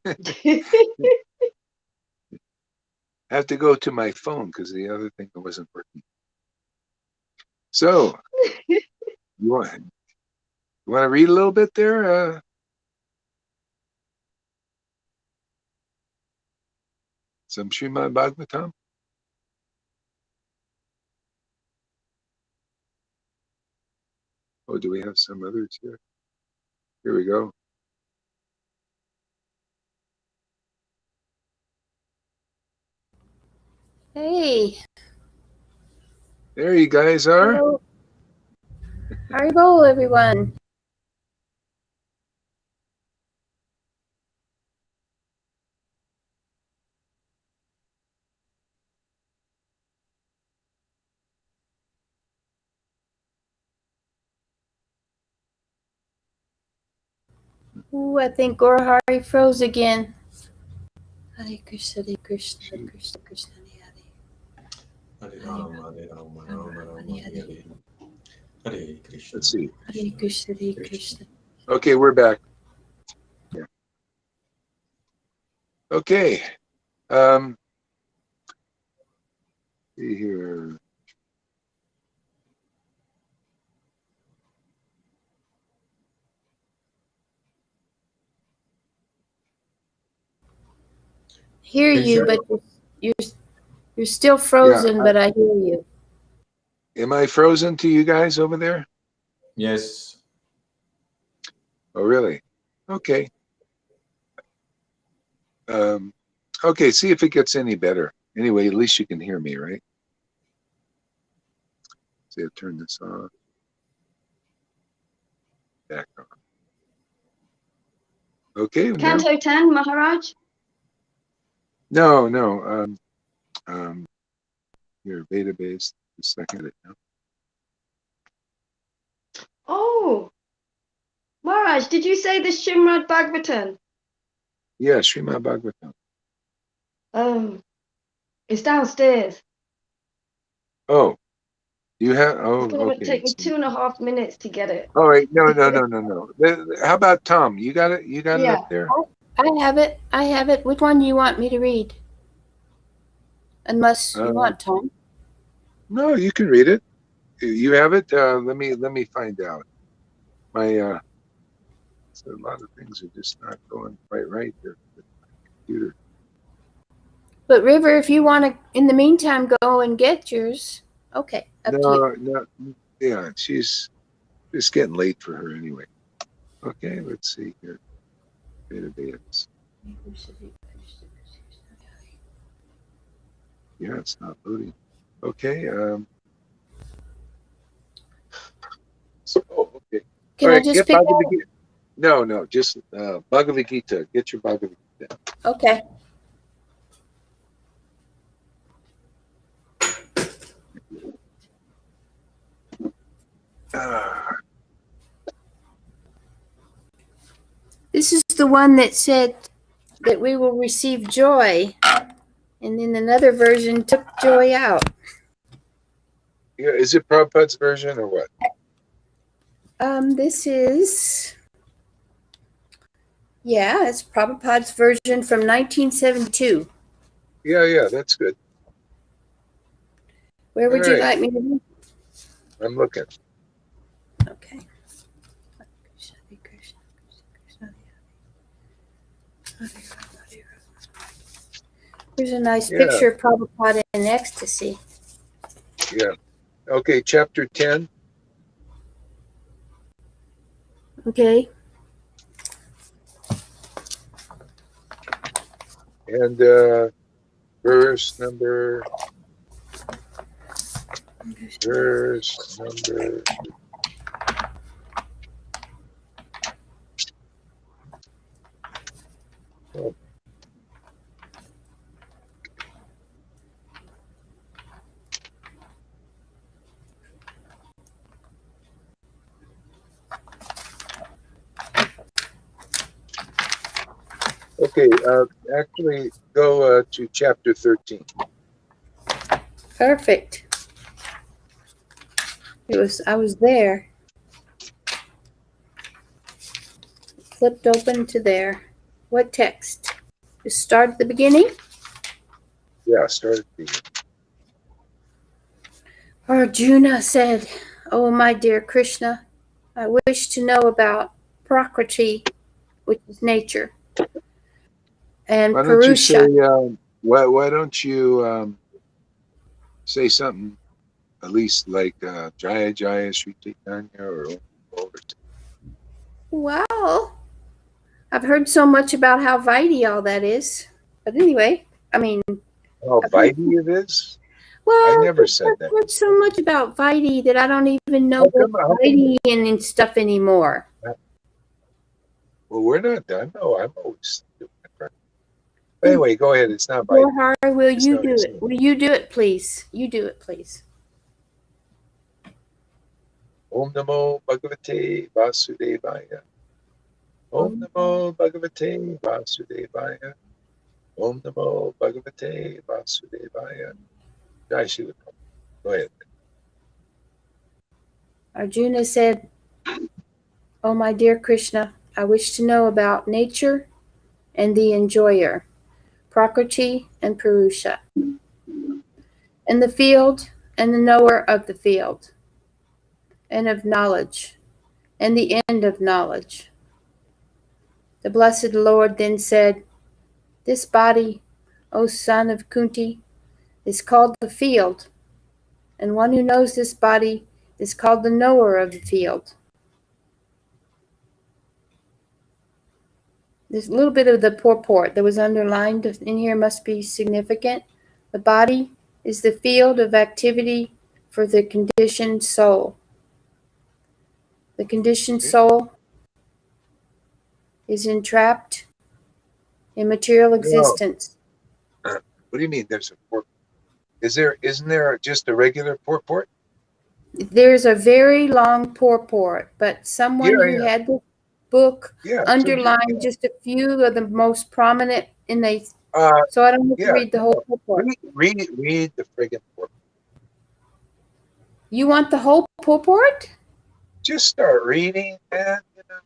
have to go to my phone because the other thing wasn't working. So you want to read a little bit there? Some Srimad Bhagavatam? Oh, do we have some others here? Here we go. Hey. There you guys are. Hello. Haribo, everyone. Ooh, I think Gorahari froze again. Hare Krishna, Hare Krishna, Hare Krishna, Krishna Hare Hare. Hare Rama, Hare Rama, Rama Rama, Hare Hare Hare. Hare Krishna. Let's see. Hare Krishna, Hare Krishna. Okay, we're back. Yeah. Okay. See here. Hear you, but you're still frozen, Yeah, but I hear you. Am I frozen to you guys over there? Yes. Oh, really? Okay. Okay, see if it gets any better. Anyway, at least you can hear me, right? See, I'll turn this off. Back on. Okay. No, Canto 10, Maharaj? no. Your database. A second. Now. Oh, Maharaj, did you say the Shrimad Bhagavatam? Yeah, Srimad Bhagavatam. It's downstairs. Oh, you have. Oh, It's gonna okay. take me 2.5 minutes to get it. All right. No. How about Tom? You got it. You got it Yeah. up there. I have it. I have it. Which one do you want me to read? Unless you want, Tom. No, you can read it. You have it. Let me find out. My so a lot of things are just not going quite right here with my computer. But River, if you want to, in the meantime, go and get yours. Okay, up to you. No. Yeah, she's just getting late for her anyway. Okay, let's see here. Database. Yeah, it's not loading. Okay. Okay. Can All I right, just get pick Bhagavad up? Gita. No, just Bhagavad Gita. Get your Bhagavad Gita. Okay. This is the one that said that we will receive joy, and then another version took joy out. Yeah, is it Prabhupada's version or what? This is, yeah, it's Prabhupada's version from 1972. Yeah, that's good. Where would All you right. like me to read? I'm looking. Okay. There's a nice picture of Prabhupada in ecstasy. Yeah. Okay, chapter 10. Okay. And verse number. Oh. Okay, actually go to chapter 13. Perfect. I was there. Flipped open to there. What text? Just start at the beginning? Yeah, start at the beginning. Arjuna said, "Oh, my dear Krishna, I wish to know about Prakriti, which is nature, and Why don't you say, Purusha." why don't you say something, at least like Jaya Jaya Sri Chaitanya or Well, I've heard so much about how Vaidhi all that is. But anyway, I mean, how Vaidhi it is? Well, I never said that. there's so much about Vitae that I don't even know How what's come? Vitae and stuff anymore. Well, we're not done. No, I'm always doing it right. But anyway, go ahead. It's not Vitae. Hari, will It's you not, do it's it? not. Will you do it, please? You do it, please. Om Namo Bhagavate Vasudevaya. Om Namo Bhagavate Vasudevaya. Om Namo Bhagavate Vasudevaya. Jai Shiva. Go ahead. Arjuna said, "Oh, my dear Krishna, I wish to know about nature and the enjoyer, Prakriti and Purusha, and the field and the knower of the field, and of knowledge, and the end of knowledge." The blessed Lord then said, "This body, O son of Kunti, is called the field, and one who knows this body is called the knower of the field." There's a little bit of the purport that was underlined in here must be significant. The body is the field of activity for the conditioned soul. The conditioned soul is entrapped in material No. existence. What do you mean there's a port? Isn't there just a regular port? There's a very long purport, but someone who Yeah. had the book Yeah. underlined just a few of the most prominent in the. So, So I don't have to yeah. read the whole purport. Read the friggin' port. You want the whole purport? Just start reading, man. You know.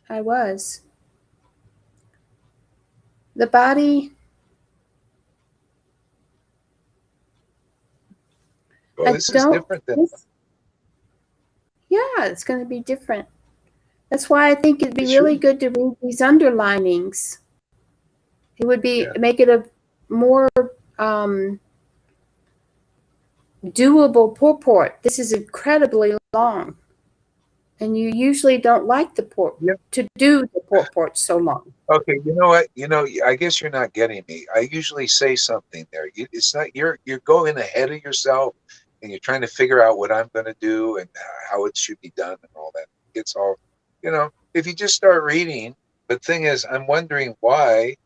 I was. The body. Oh, this is different than. Yeah, it's going to be different. That's why I think it'd be It really should. good to read these underlinings. It would be make it a more doable purport. This is incredibly long, and you usually don't like the to do the purport so long. Okay, you know what? I guess you're not getting me. I usually say something there. It's not you're going ahead of yourself, and you're trying to figure out what I'm going to do and how it should be done and all that. It's all, if you just start reading. The thing is, I'm wondering why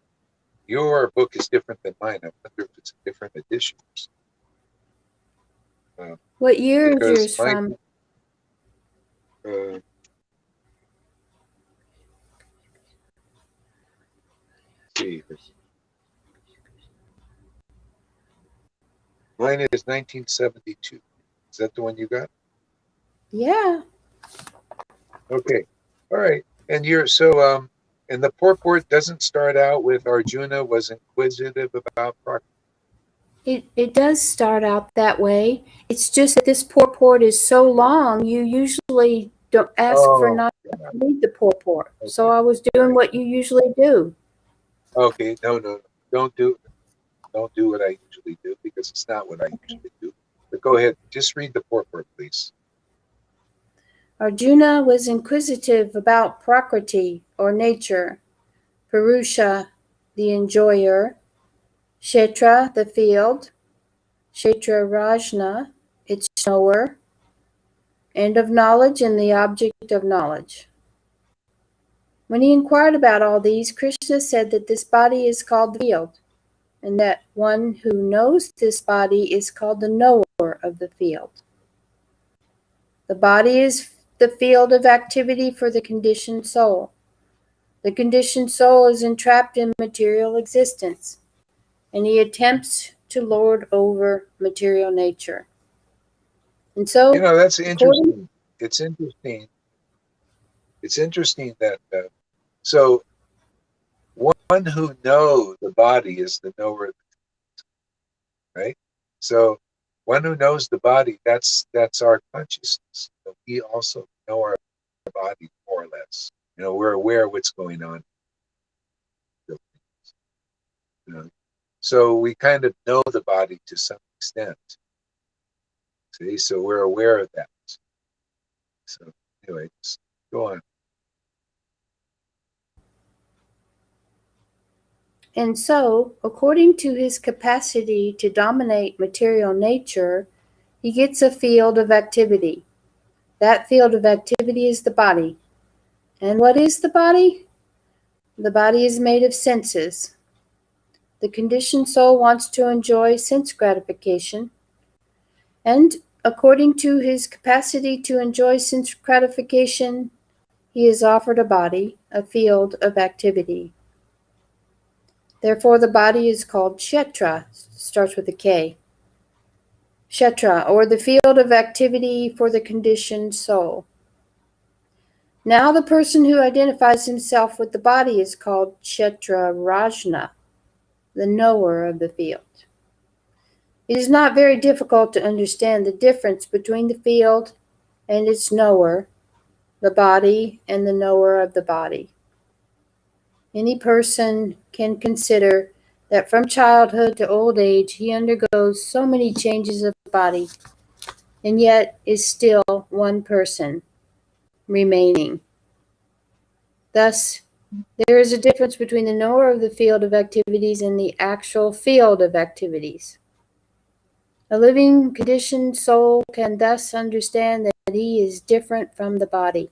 your book is different than mine. I wonder if it's a different edition. What year is yours from? See. Mine is 1972. Is that the one you got? Yeah. Okay. All right. And and the purport doesn't start out with Arjuna was inquisitive about Prakriti. It does start out that way. It's just that this purport is so long, you usually don't ask for not to read the purport. Okay. So I was doing what you usually do. Okay. No. Don't do what I usually do because it's not what I usually do. But go ahead. Just read the purport, please. Arjuna was inquisitive about Prakriti, or nature, Purusha, the enjoyer, Kshetra, the field, Kshetrarajna, its knower, and of knowledge and the object of knowledge. When he inquired about all these, Krishna said that this body is called the field, and that one who knows this body is called the knower of the field. The body is the field of activity for the conditioned soul. The conditioned soul is entrapped in material existence, and he attempts to lord over material nature. And so, that's interesting. It's interesting. It's interesting that so one who knows the body is the knower of the field, right? So one who knows the body, that's our consciousness. So we also know our body more or less. We're aware of what's going on. So we kind of know the body to some extent. See, so we're aware of that. So anyway, just go on. And so, according to his capacity to dominate material nature, he gets a field of activity. That field of activity is the body. And what is the body? The body is made of senses. The conditioned soul wants to enjoy sense gratification, and according to his capacity to enjoy sense gratification, he is offered a body, a field of activity. Therefore, the body is called kshetra, starts with a K. Kshetra, or the field of activity for the conditioned soul. Now the person who identifies himself with the body is called kshetra rajna, the knower of the field. It is not very difficult to understand the difference between the field and its knower, the body and the knower of the body. Any person can consider that from childhood to old age he undergoes so many changes of body, and yet is still one person remaining. Thus, there is a difference between the knower of the field of activities and the actual field of activities. A living, conditioned soul can thus understand that he is different from the body.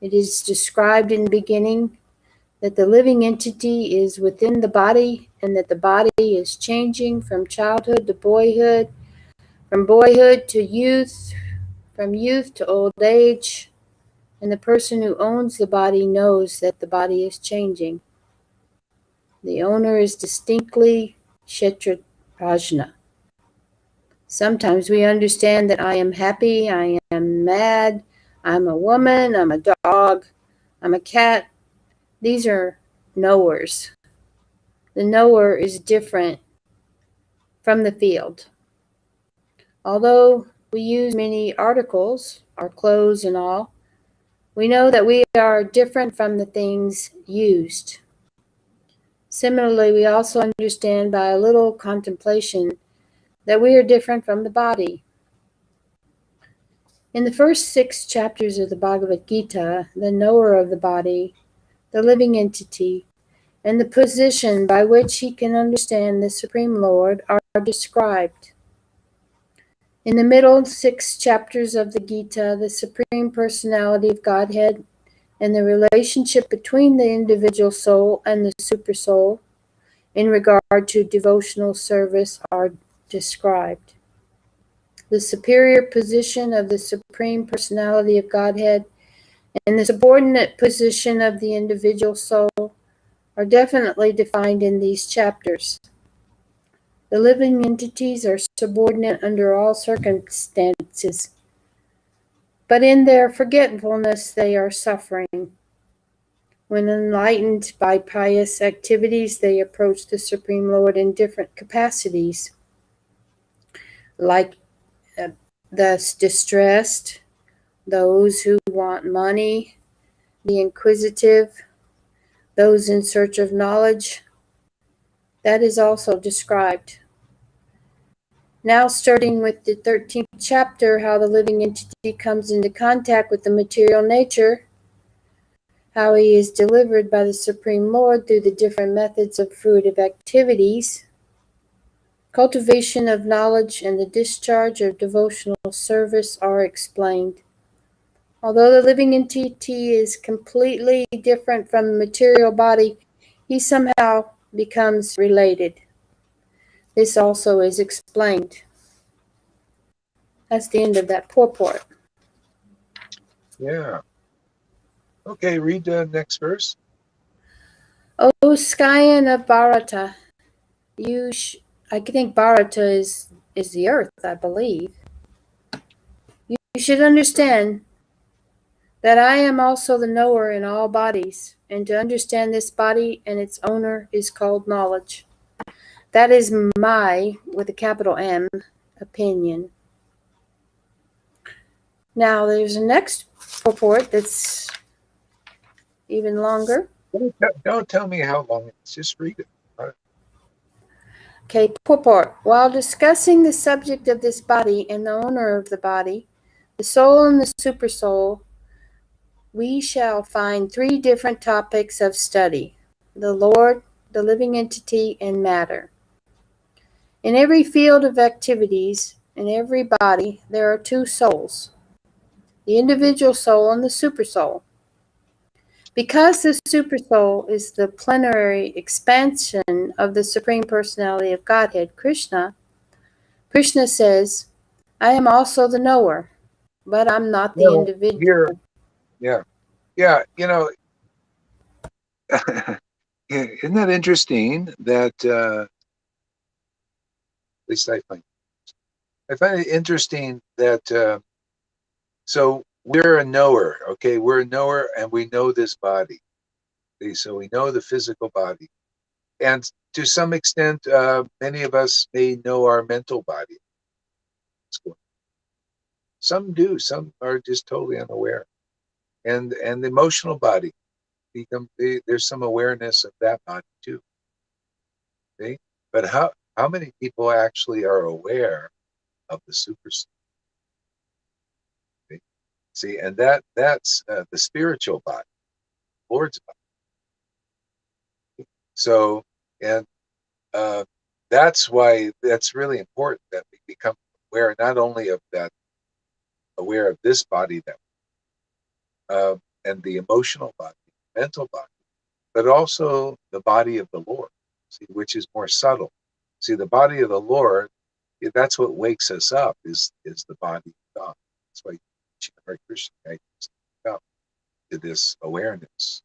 It is described in the beginning that the living entity is within the body and that the body is changing from childhood to boyhood, from boyhood to youth, from youth to old age, and the person who owns the body knows that the body is changing. The owner is distinctly Kshetrajna. Sometimes we understand that I am happy, I am mad, I'm a woman, I'm a dog, I'm a cat. These are knowers. The knower is different from the field. Although we use many articles, our clothes and all, we know that we are different from the things used. Similarly, we also understand by a little contemplation that we are different from the body. In the first 6 chapters of the Bhagavad Gita, the knower of the body, the living entity, and the position by which he can understand the Supreme Lord are described. In the middle 6 chapters of the Gita, the Supreme Personality of Godhead and the relationship between the individual soul and the supersoul in regard to devotional service are described. The superior position of the Supreme Personality of Godhead and the subordinate position of the individual soul are definitely defined in these chapters. The living entities are subordinate under all circumstances, but in their forgetfulness they are suffering. When enlightened by pious activities, they approach the Supreme Lord in different capacities, like thus distressed, those who want money, the inquisitive, those in search of knowledge. That is also described. Now, starting with the 13th chapter, how the living entity comes into contact with the material nature, how he is delivered by the Supreme Lord through the different methods of fruitive activities, cultivation of knowledge, and the discharge of devotional service are explained. Although the living entity is completely different from the material body, he somehow becomes related. This also is explained. That's the end of that purport. Yeah. Okay, read the next verse. O Skyan of Bharata, I think Bharata is the earth, I believe. You should understand that I am also the knower in all bodies, and to understand this body and its owner is called knowledge. That is my, with a capital M, opinion. Now there's a next purport that's even longer. Don't tell me how long it is. Just read it. Okay, purport. While discussing the subject of this body and the owner of the body, the soul and the supersoul, we shall find 3 different topics of study: the Lord, the living entity, and matter. In every field of activities, in every body, there are two souls, the individual soul and the supersoul. Because the supersoul is the plenary expansion of the Supreme Personality of Godhead, Krishna says, I am also the knower, but I'm not the Well, individual. here, yeah, isn't that interesting that at least I find it interesting that so we're a knower, okay? We're a knower and we know this body. Okay? So we know the physical body. And to some extent, many of us may know our mental body. Some do, some are just totally unaware. And the emotional body, there's some awareness of that body too. Okay? But how many people actually are aware of the super? Okay? See, and that's the spiritual body, Lord's body. So, and that's why that's really important that we become aware not only of that, aware of this body that and the emotional body, mental body, but also the body of the Lord, see, which is more subtle. See, the body of the Lord, that's what wakes us up, is the body of God. That's why Hare Krishna guides us up to this awareness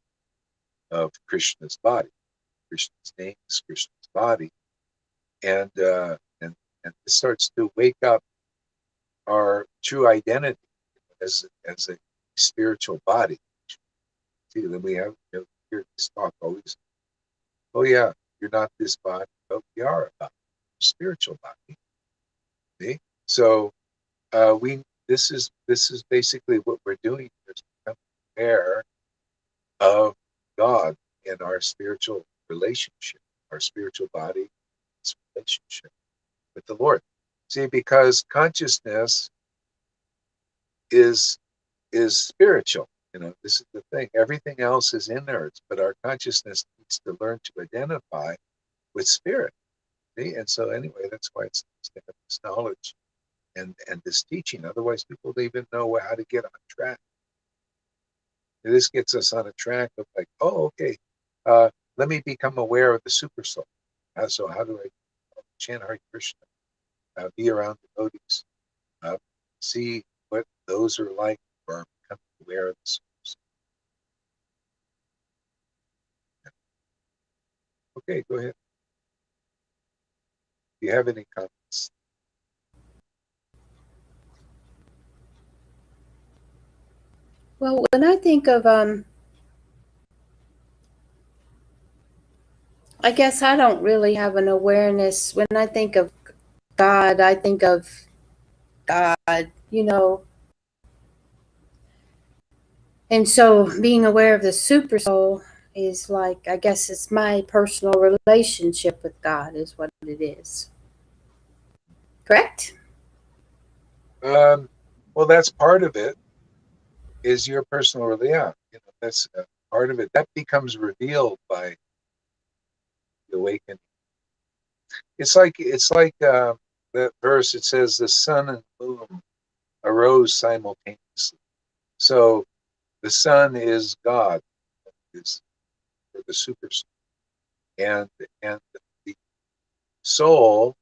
of Krishna's body. Krishna's name is Krishna's body, and it starts to wake up our true identity as a spiritual body. See, then we have hear this talk always. Oh yeah, you're not this body, but we are a body, spiritual body. See? So this is basically what we're doing here, is become aware of God in our spiritual relationship, our spiritual body, its relationship with the Lord. See, because consciousness is spiritual. This is the thing. Everything else is inert, but our consciousness needs to learn to identify with spirit. See? And so anyway, that's why it's nice to have this knowledge and this teaching. Otherwise, people don't even know how to get on track. This gets us on a track of like, oh, okay, let me become aware of the super soul. So how do I chant Hare Krishna, be around devotees, see what those are like, or become aware of the super soul. Okay, go ahead. Do you have any comments? Well, when I think of, I guess I don't really have an awareness. When I think of God, I think of God, And so being aware of the super soul is like, I guess it's my personal relationship with God, is what it is. Correct? Well, that's part of it. Is your personal, yeah, that's part of it. That becomes revealed by the awakening. It's like that verse. It says the sun and moon arose simultaneously. So the sun is God, is for the super soul, and the soul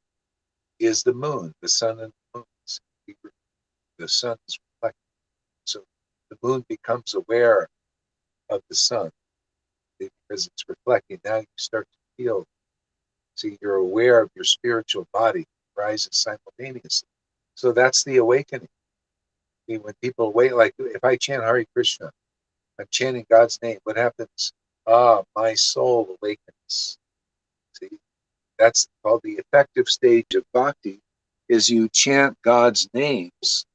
is the moon. The sun and the moon. The sun is reflected. So the moon becomes aware of the sun because it's reflecting. Now you start to feel. See, you're aware of your spiritual body rises simultaneously. So that's the awakening. I mean, when people wait, like if I chant Hare Krishna, I'm chanting God's name. What happens? My soul awakens. See, that's called the effective stage of bhakti. Is you chant God's names,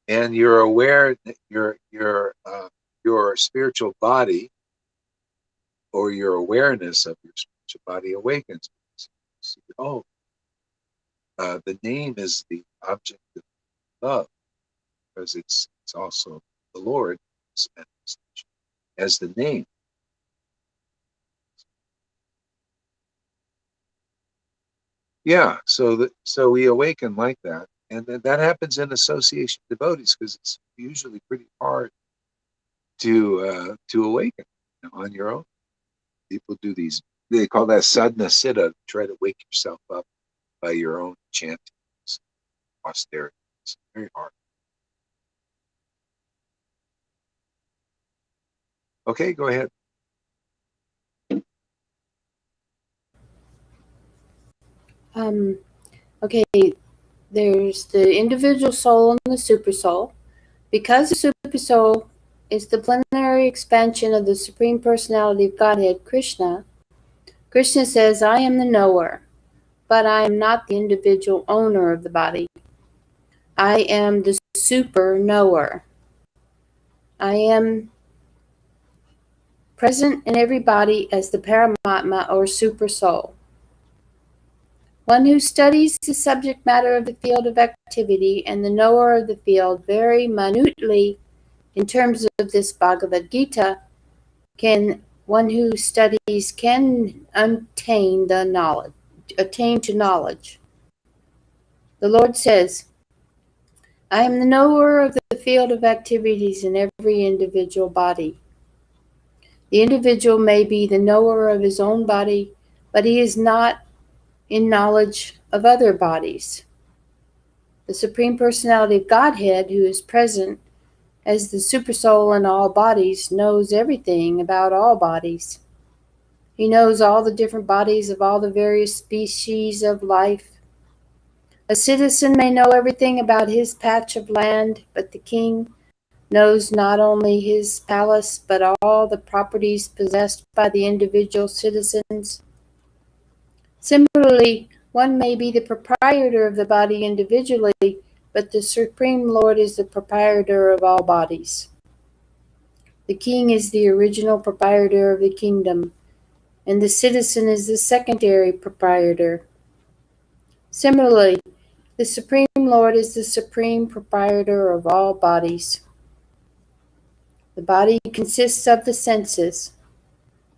and you're aware that your spiritual body, or your awareness of your spiritual body, awakens. See, oh, the name is the object of love, because it's also the Lord as the name. Yeah, so we awaken like that, and then that happens in association devotees because it's usually pretty hard to awaken on your own. People do these. They call that sadhana siddha. Try to wake yourself up by your own chantings, austerity. It's very hard. Okay, go ahead. Okay, there's the individual soul and the super soul. Because the super soul is the plenary expansion of the Supreme Personality of Godhead, Krishna, Krishna says, I am the knower, but I am not the individual owner of the body. I am the super knower. I am present in every body as the Paramatma or super soul. One who studies the subject matter of the field of activity and the knower of the field very minutely in terms of this Bhagavad Gita, one who studies can attain to knowledge. The Lord says, I am the knower of the field of activities in every individual body. The individual may be the knower of his own body, but he is not in knowledge of other bodies. The Supreme Personality of Godhead, who is present as the Supersoul in all bodies, knows everything about all bodies. He knows all the different bodies of all the various species of life. A citizen may know everything about his patch of land, but the king knows not only his palace, but all the properties possessed by the individual citizens. Similarly, one may be the proprietor of the body individually, but the Supreme Lord is the proprietor of all bodies. The king is the original proprietor of the kingdom, and the citizen is the secondary proprietor. Similarly, the Supreme Lord is the supreme proprietor of all bodies. The body consists of the senses.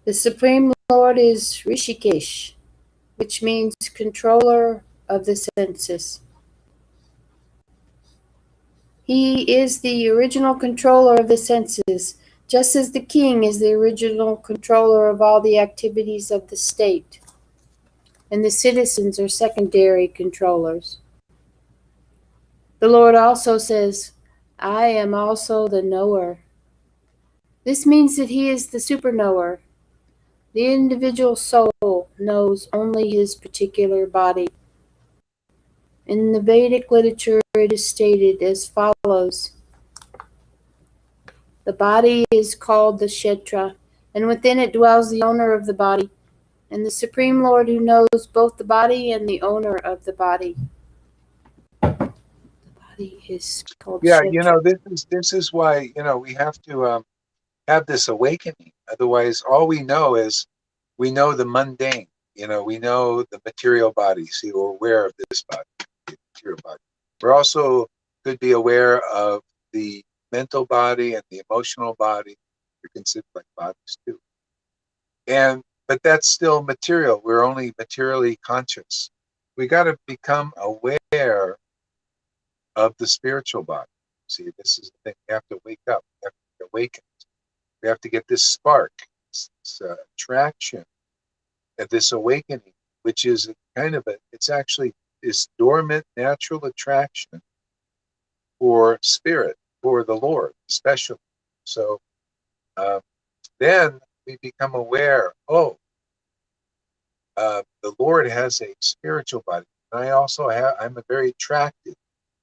The Supreme Lord is Rishikesh, which means controller of the senses. He is the original controller of the senses, just as the king is the original controller of all the activities of the state, and the citizens are secondary controllers. The Lord also says, I am also the knower. This means that he is the super knower. The individual soul knows only his particular body. In the Vedic literature, it is stated as follows. The body is called the Kshetra, and within it dwells the owner of the body, and the Supreme Lord who knows both the body and the owner of the body. The body is called Yeah, Kshetra. this is why we have to have this awakening. Otherwise, all we know is we know the mundane. We know the material body. See, we're aware of this body, the material body. We're also could be aware of the mental body and the emotional body. They're considered like bodies too. But that's still material. We're only materially conscious. We got to become aware of the spiritual body. See, this is the thing. We have to wake up. We have to be awakened. We have to get this spark, this attraction, this awakening, which is it's actually this dormant natural attraction for spirit, for the Lord, especially. So then we become aware, the Lord has a spiritual body. And I'm very attracted.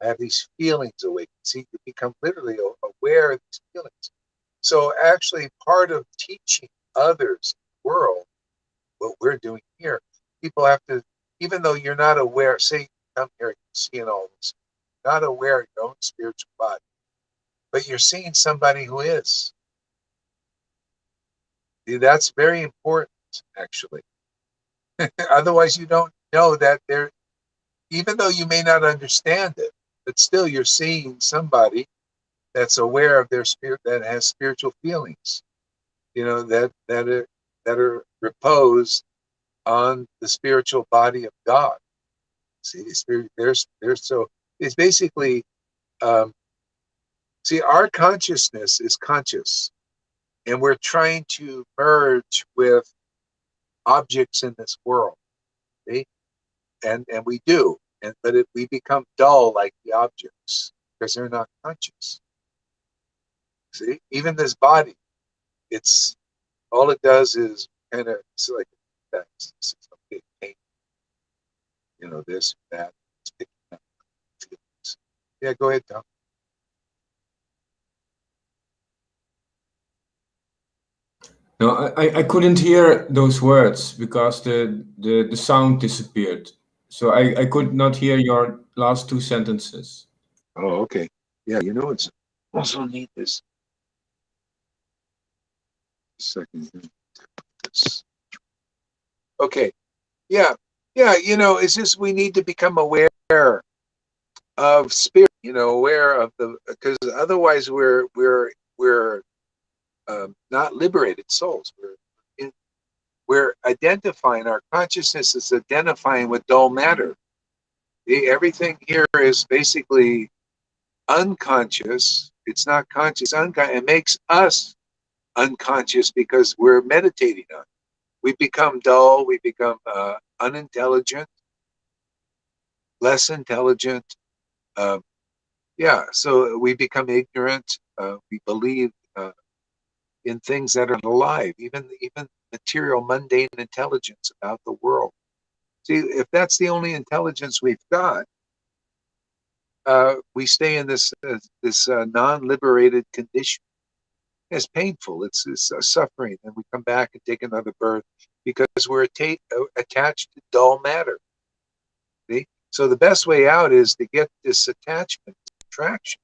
I have these feelings awakened. See, you become literally aware of these feelings. So actually part of teaching others in the world, what we're doing here, people have to, even though you're not aware, say you come here and you're seeing all this, not aware of your own spiritual body, but you're seeing somebody who is. That's very important, actually. Otherwise, you don't know that even though you may not understand it, but still you're seeing somebody that's aware of their spirit, that has spiritual feelings, that are reposed on the spiritual body of God. See, there's so it's basically see, our consciousness is conscious, and we're trying to merge with objects in this world. See? And we do, but we become dull like the objects because they're not conscious. See, even this body, it's all it does is kind of, it's like that's okay, pain, this, that, it's picking up feelings. Yeah, go ahead, Tom. No, I couldn't hear those words because the sound disappeared. So I could not hear your last two sentences. Oh, okay. Yeah, it's also need this. Second. This. Okay. Yeah. Yeah. It's just we need to become aware of spirit. Aware of because otherwise we're not liberated souls. We're identifying, our consciousness is identifying with dull matter. Everything here is basically unconscious. It's not conscious. It makes us unconscious because we're meditating on it. We become dull. We become unintelligent, less intelligent. So we become ignorant. We believe in things that are alive, even material, mundane intelligence about the world. See, if that's the only intelligence we've got, we stay in this non-liberated condition. It's painful. It's suffering, and we come back and take another birth because we're attached to dull matter. See? So the best way out is to get this attachment, attraction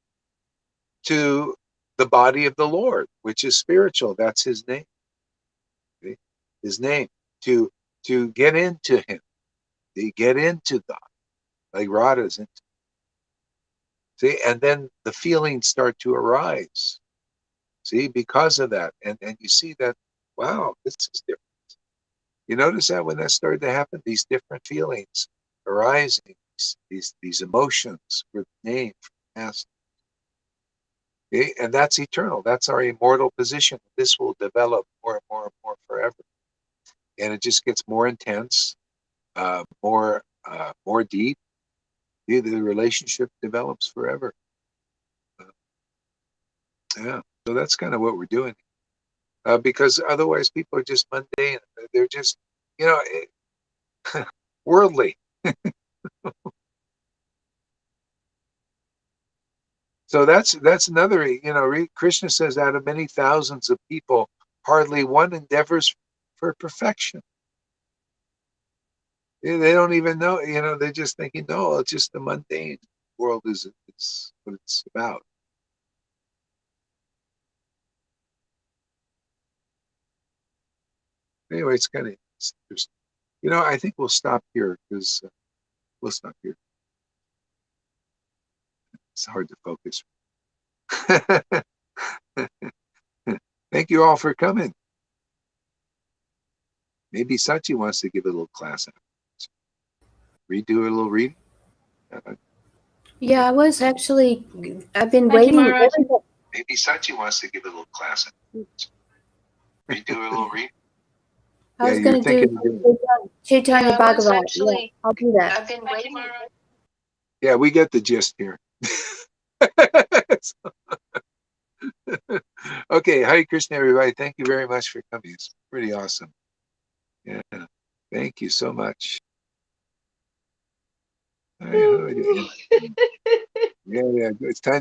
to the body of the Lord, which is spiritual. That's His name. See? His name, to get into Him, to get into God, like Radha's into. See, and then the feelings start to arise. See, because of that, and you see that, wow, this is different. You notice that when that started to happen, these different feelings arising, these emotions were named from past. Okay? And that's eternal. That's our immortal position. This will develop more and more and more forever, and it just gets more intense, more deep. The relationship develops forever. Yeah, so that's kind of what we're doing. Because otherwise people are just mundane. They're just, worldly. So that's another, Krishna says out of many thousands of people, hardly one endeavors for perfection. They don't even know, they're just thinking, no, it's just the mundane world is what it's about. Anyway, it's kind of interesting. I think we'll stop here because we'll stop here. It's hard to focus. Thank you all for coming. Maybe Sachi wants to give a little class. Do a little reading. Yeah, I was actually, I've been Thank you, waiting. Maharaj. Maybe Sachi wants to give a little class. Do a little reading. I was going to do Chaitanya Bhagavat. Yeah, I'll do that. I've been waiting. Yeah, we get the gist here. Okay, Hare Krishna, everybody. Thank you very much for coming. It's pretty awesome. Yeah, thank you so much. Yeah, it's time.